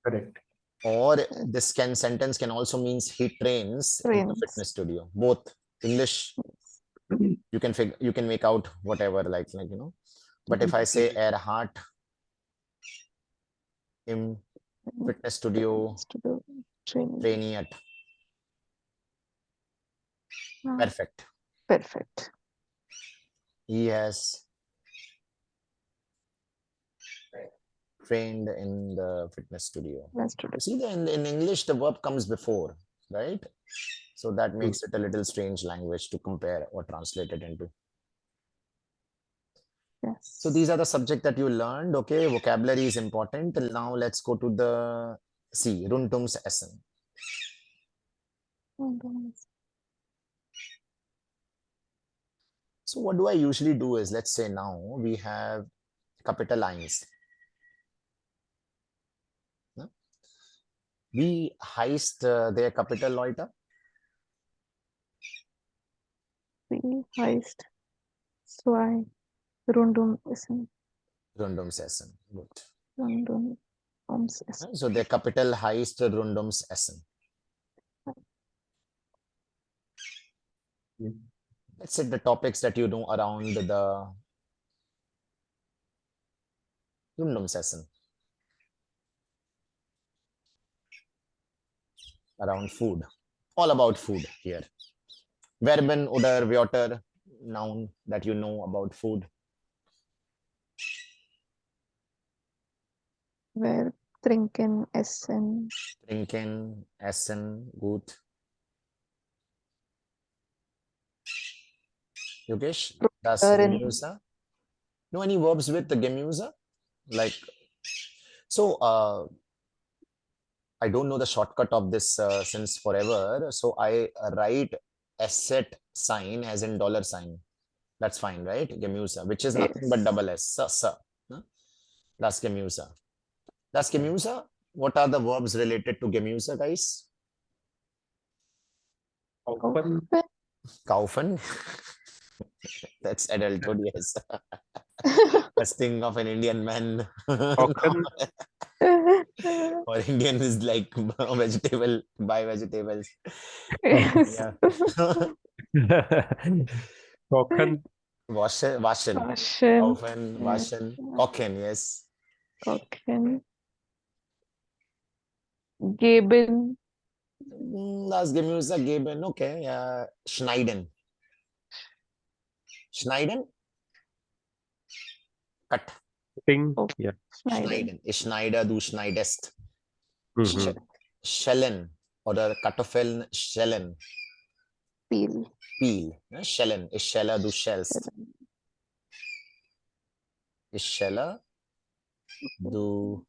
Correct. or this sentence can also means he trains in the Trains. fitness studio. Both English, you can make out whatever, like you know. But if I say Erhard im fitness studio Studio training. trainiert, perfect. Perfect. He has trained in the fitness studio. Let's do You see, in English, the verb comes before, right? So that makes it a little strange language to compare or translate it into. Yes. So these are the subject that you learned. Okay, vocabulary is important. Now let's go to the C, Rundumsessen. So what do I usually do is, let's say now we have capital lines. Wie heißt der Kapitel, Leute? Wie heißt zwei Rundumsessen? Rundumsessen. Good. Rundumsessen. So der Kapitel heißt Rundumsessen. Let's say the topics that you know around the Rundumsessen. Around food. All about food here. Verben oder Wörter, noun that you know about food. Verb, trinken, essen. Trinken, essen, gut. Yogesh, das Probieren. Gemüse. Know any verbs with the Gemüse? Like, so I don't know the shortcut of this since forever. So I write asset sign as in dollar sign. That's fine, right? Gemüse, which is nothing but double S. Das Gemüse. Das Gemüse. What are the verbs related to Gemüse, guys? Kaufen. Kaufen. That's adulthood, yes. First thing of an Indian man. Kaufen. Or Indian is like vegetable, buy vegetables. Yes. Yeah. Kochen. Waschen. Waschen. Kaufen, Yes. waschen. Kochen, yes. Kochen. Geben. Das Gemüse geben, okay. Ja. Schneiden. Schneiden? Cut. Cutting. Oh. Yeah. Schneiden. Schneiden. Ich schneide, du schneidest. Mhm. Schellen oder Kartoffeln schellen. Peel. Peel. Ne? Schellen. Ich schelle, du schellst. Ich schelle, du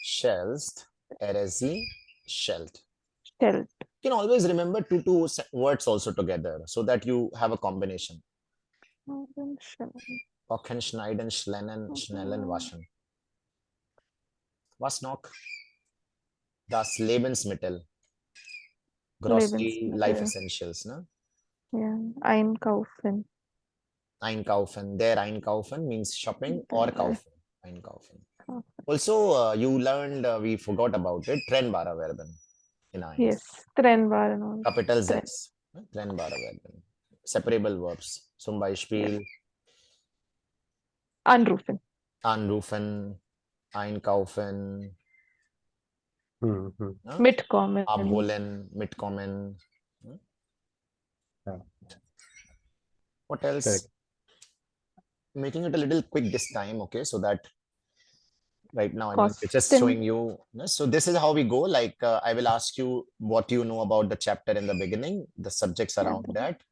schellst. Er, sie schellt. Shelled. You can always remember two words also together so that you have a combination. Kochen, schneiden, schlennen, schnellen, waschen. Was noch? Das Lebensmittel. Grocery, life essentials. Ne? Yeah. Einkaufen. Einkaufen. Der Einkaufen means shopping or Der kaufen. Einkaufen. Also, you learned, we forgot about it, trennbare Verben in eins. Yes. Trennbaren also. Capital Z. Trennbare Verben. Separable verbs. Zum Beispiel Anrufen. anrufen, einkaufen, Huh? Mitkommen. आप बोलें, mitkommen. Huh? Yeah. What else? Correct. Making it a little quick this time, okay, so that right now I'm just showing you. So this is how we go. Like I will ask you what you know about the chapter in the beginning, the subjects around that,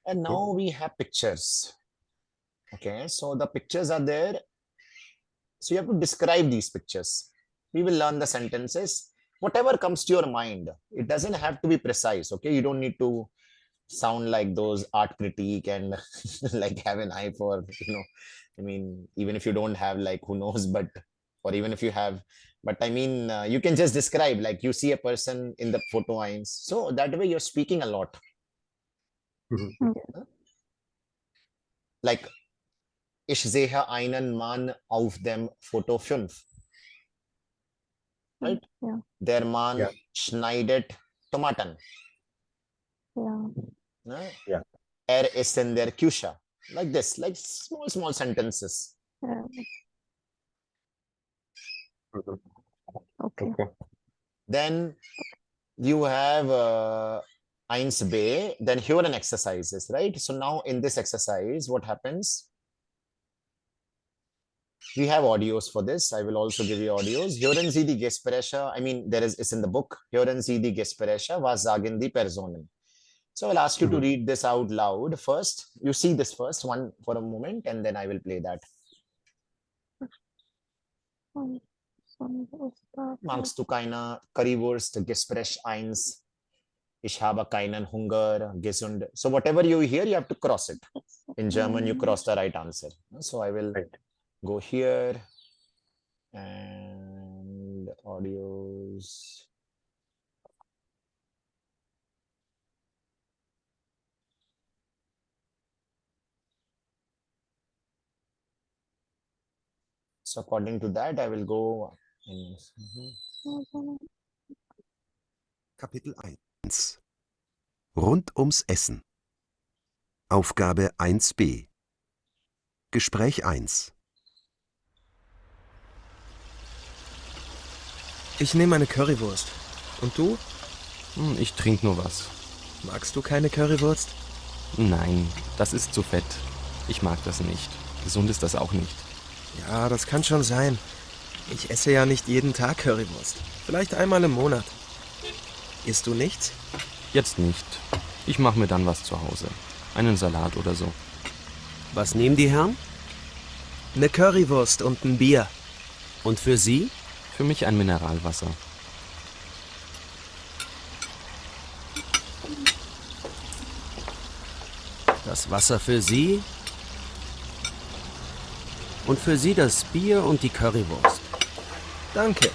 and now we have pictures. Okay, so the pictures are there. So you have to describe these pictures. We will learn the sentences. Whatever comes to your mind, it doesn't have to be precise. Okay, you don't need to sound like those art critique and like have an eye for, I mean, even if you don't have, like, who knows, but or even if you have, but I mean, you can just describe, like, you see a person in the photo eins, so that way you're speaking a lot. Like, ich sehe einen Mann auf dem Foto 5. Right? Yeah. Der Mann schneidet Tomaten. Yeah. Yeah. Ist in der Küche. Like this, like small sentences. Yeah. Okay. Then you have eins B, then here an exercises, right? So now in this exercise, what happens? We have audios for this. I will also give you audios. Hören Sie die Gespräche. I mean, it's in the book. Hören Sie die Gespräche, was sagen die Personen? So I'll ask you to read this out loud first. You see this first one for a moment, and then I will play that. Magst du keine Currywurst, Gespräch 1? Ich habe keinen Hunger, gesund. So whatever you hear, you have to cross it. In German, you cross the right answer. So I will go here and audios. So according to that, I will go in. Kapitel 1. Rund ums Essen. Aufgabe 1b. Gespräch 1. Ich nehme eine Currywurst. Und du? Ich trinke nur was. Magst du keine Currywurst? Nein, das ist zu fett. Ich mag das nicht. Gesund ist das auch nicht. Ja, das kann schon sein. Ich esse ja nicht jeden Tag Currywurst. Vielleicht einmal im Monat. Isst du nichts? Jetzt nicht. Ich mache mir dann was zu Hause. Einen Salat oder so. Was nehmen die Herren? Eine Currywurst und ein Bier. Und für Sie? Für mich ein Mineralwasser. Das Wasser für Sie. Und für Sie das Bier und die Currywurst. Danke.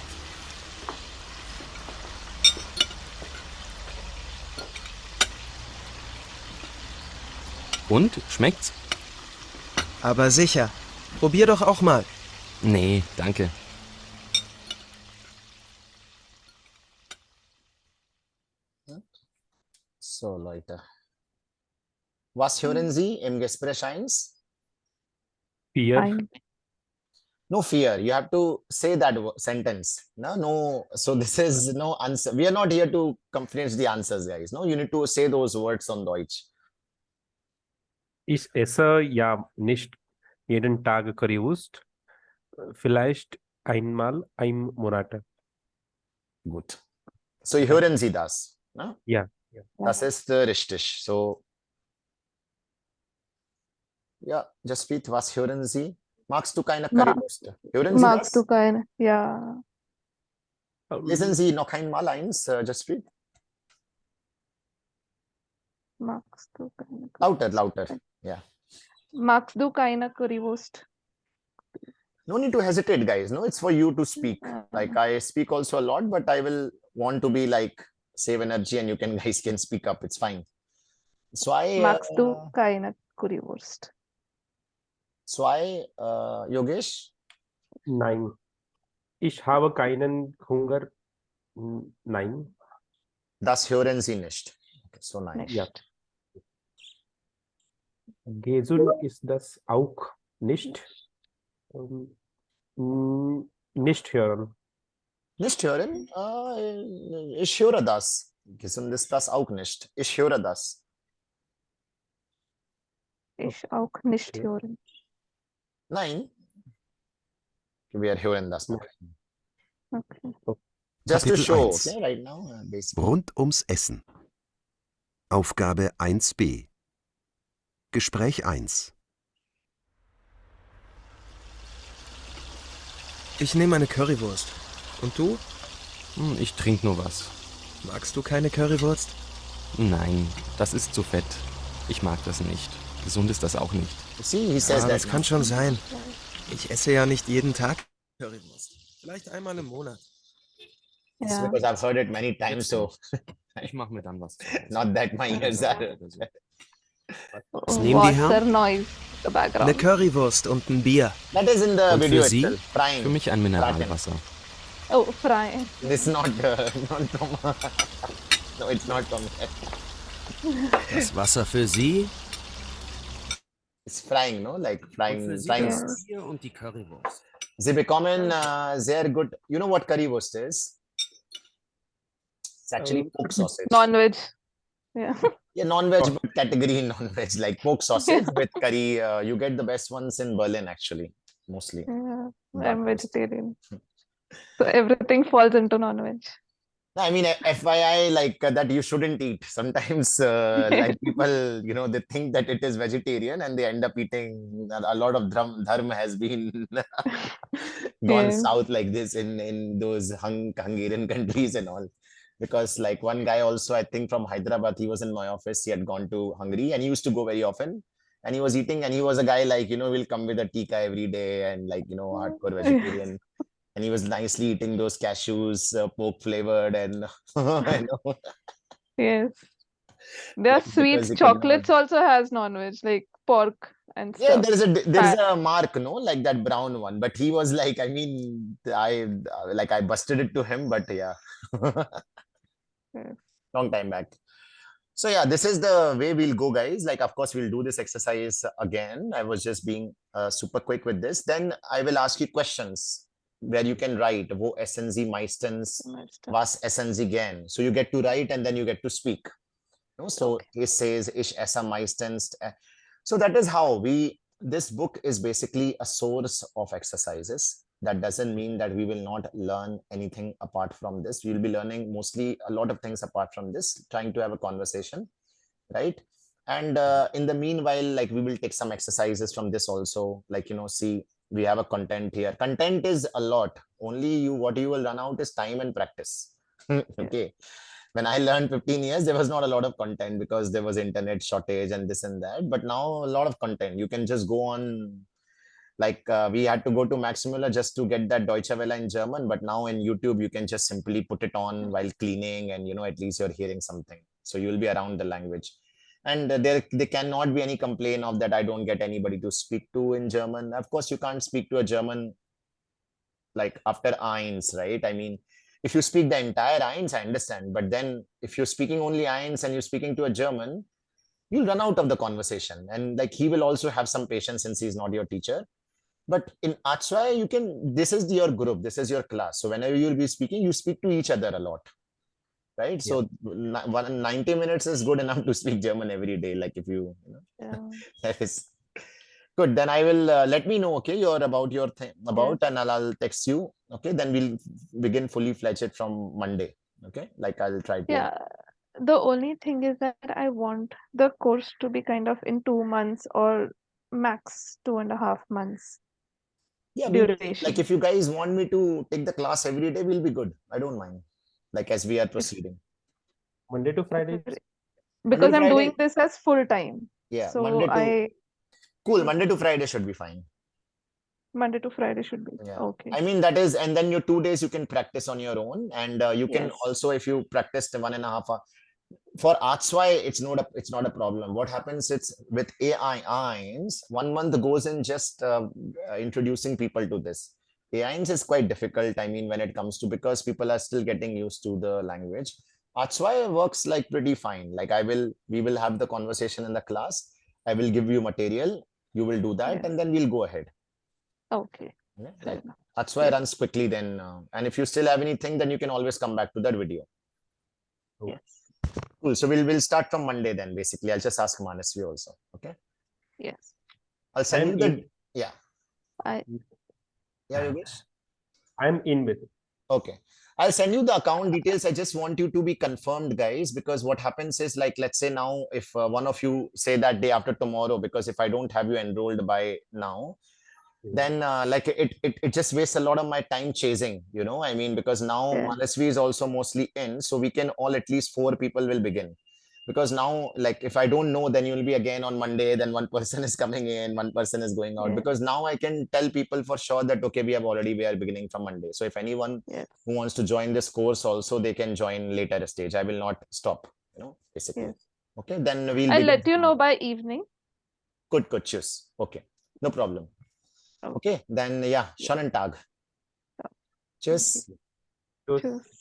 Und? Schmeckt's? Aber sicher. Probier doch auch mal. Nee, danke. So, Leute. Was hören Sie im Gespräch 1? Fear. No fear. You have to say that sentence. No. So this is no answer. We are not here to finish the answers, guys. No, you need to say those words on Deutsch. Ich esse ja nicht jeden Tag Currywurst. Vielleicht einmal im Monat. Gut. So hören Sie das? No? Ja. Das ist richtig. So, ja, Jasprit, was hören Sie? Magst du keine Currywurst? Hören Sie Magst das? du keine? Ja. Lesen Sie noch einmal eins, Jasprit. Magst du keine? Lauter. Yeah. Magst du keine Currywurst? No need to hesitate, guys. No, it's for you to speak. Like, I speak also a lot, but I will want to be like, save energy, and you guys can speak up. It's fine. So Magst du keine Currywurst? Yogesh? Nein. Ich habe keinen Hunger. Nein. Das hören Sie nicht. Okay, so nein. Ja. Gesund ist das auch nicht. Nicht hören. Nicht hören? Ich höre das. Gesund ist das auch nicht. Ich höre das. Ich auch nicht Okay. hören. Nein. Wir hören das noch. Okay. Just to Kapitel show, 1. okay, right now, basically. Rund ums Essen. Aufgabe 1b. Gespräch 1. Ich nehme eine Currywurst. Und du? Ich trinke nur was. Magst du keine Currywurst? Nein, das ist zu fett. Ich mag das nicht. Gesund ist das auch nicht. See, he says Ja, that das kann now. schon sein. Ich esse ja nicht jeden Tag Currywurst. Vielleicht einmal im Monat. It's Ja. because I've heard it many times, so Ich mache mir dann was zu Hause. not that my ears are. Oder so. Was nehmen die What's Herren? their noise? The Eine background. Currywurst und ein Bier. That is in the Und video für Sie? itself. Frying. Für mich ein Mineralwasser. Oh, fry. This is not, not from. No, it's not from. Das Wasser für Sie It's frying, no? Like und frying, für Sie frying. das Yes. Bier und die Currywurst. Sie bekommen sehr good. You know what currywurst is? It's actually pork sausage. Non-veg. Yeah. Yeah, non-veg but category in non-veg, like pork sausage with curry. You get the best ones in Berlin, actually, mostly. Yeah. That I'm was- vegetarian. So everything falls into non-veg. I mean, FYI, like that you shouldn't eat. Sometimes, like people, you know, they think that it is vegetarian and they end up eating. A lot of dharma has been gone Yes. south like this in those Hungarian countries and all. Because like one guy also, I think from Hyderabad, he was in my office. He had gone to Hungary and he used to go very often. And he was eating, and he was a guy like, you know, will come with a tikka every day and like, you know, hardcore vegetarian. And he was nicely eating those cashews, pork flavored, and you know, Yes. Their like, because sweets, he could not- chocolates also has non-veg, like pork and Yeah, stuff. there's a mark, no, like that brown one. But he was like, I mean, I busted it to him, but yeah, Yes. long time back. So yeah, this is the way we'll go, guys. Like, of course, we'll do this exercise again. I was just being super quick with this. Then I will ask you questions where you can write, wo essen Sie meistens, was essen Sie gern? So you get to write and then you get to speak. No? So he says, ich esse meistens. So that is how this book is basically a source of exercises. That doesn't mean that we will not learn anything apart from this. We will be learning mostly a lot of things apart from this, trying to have a conversation, right? And in the meanwhile, like we will take some exercises from this also, like, you know, see, we have a content here. Content is a lot. Only what you will run out is time and practice. Okay. When I learned 15 years, there was not a lot of content because there was internet shortage and this and that. But now a lot of content. You can just go on, like we had to go to Max Muller just to get that Deutsche Welle in German. But now in YouTube, you can just simply put it on while cleaning and, you know, at least you're hearing something. So you'll be around the language. And there cannot be any complaint of that I don't get anybody to speak to in German. Of course, you can't speak to a German like after eins, right? I mean, if you speak the entire eins, I understand. But then if you're speaking only eins and you're speaking to a German, you'll run out of the conversation. And like he will also have some patience since he's not your teacher. But in Achwai, you can, this is your group, this is your class. So whenever you'll be speaking, you speak to each other a lot. Right? So 90 minutes is good enough to speak German every day. Like if you know, Yeah. that is good. Then I will let me know, okay, you're about your thing about, and I'll text you. Okay, then we'll begin fully fledged it from Monday. Okay, like I'll try to. Yeah. The only thing is that I want the course to be kind of in 2 months or max 2.5 months. Yeah, duration. like if you guys want me to take the class every day, we'll be good. I don't mind. Like as we are proceeding. Monday to Friday. Because I'm doing Friday? this as full time. Yeah, So Monday to cool. Monday to Friday should be fine. Monday to Friday should be Yeah. okay. I mean, that is, and then your 2 days you can practice on your own, and you can Yes. also, if you practice the 1.5 hour. For Achwai, it's not a problem. What happens? It's with AI-1 month goes in just introducing people to this. AI is quite difficult. I mean, when it comes to, because people are still getting used to the language. Achwai works like pretty fine. Like we will have the conversation in the class. I will give you material. You will do that, Yes. and then we'll go ahead. Okay. Yeah, Fair like, enough. That's why it Yes. runs quickly then. And if you still have anything, then you can always come back to that video. Yes. Cool. So we'll start from Monday then, basically. I'll just ask Manasvi also. Okay. Yes. I'll send you the yeah. I Yogesh? I'm in with it. Okay. I'll send you the account details. I just want you to be confirmed, guys, because what happens is, like, let's say now, if one of you say that day after tomorrow, because if I don't have you enrolled by now, then like it just wastes a lot of my time chasing, I mean, because now Yeah. Manasvi is also mostly in, so we can all, at least 4 people will begin. Because now, like, if I don't know, then you'll be again on Monday, then one person is coming in, one person is going out. Yeah. Because now I can tell people for sure that, okay, we are beginning from Monday. So if anyone Yes. who wants to join this course also, they can join later stage. I will not stop, basically. Yes. Okay, then we'll I'll begin let you from know Monday. by evening. Good, choose. Okay, no problem. Okay. Okay, then yeah, schönen Tag. Thank Tschüss. you. Cheers.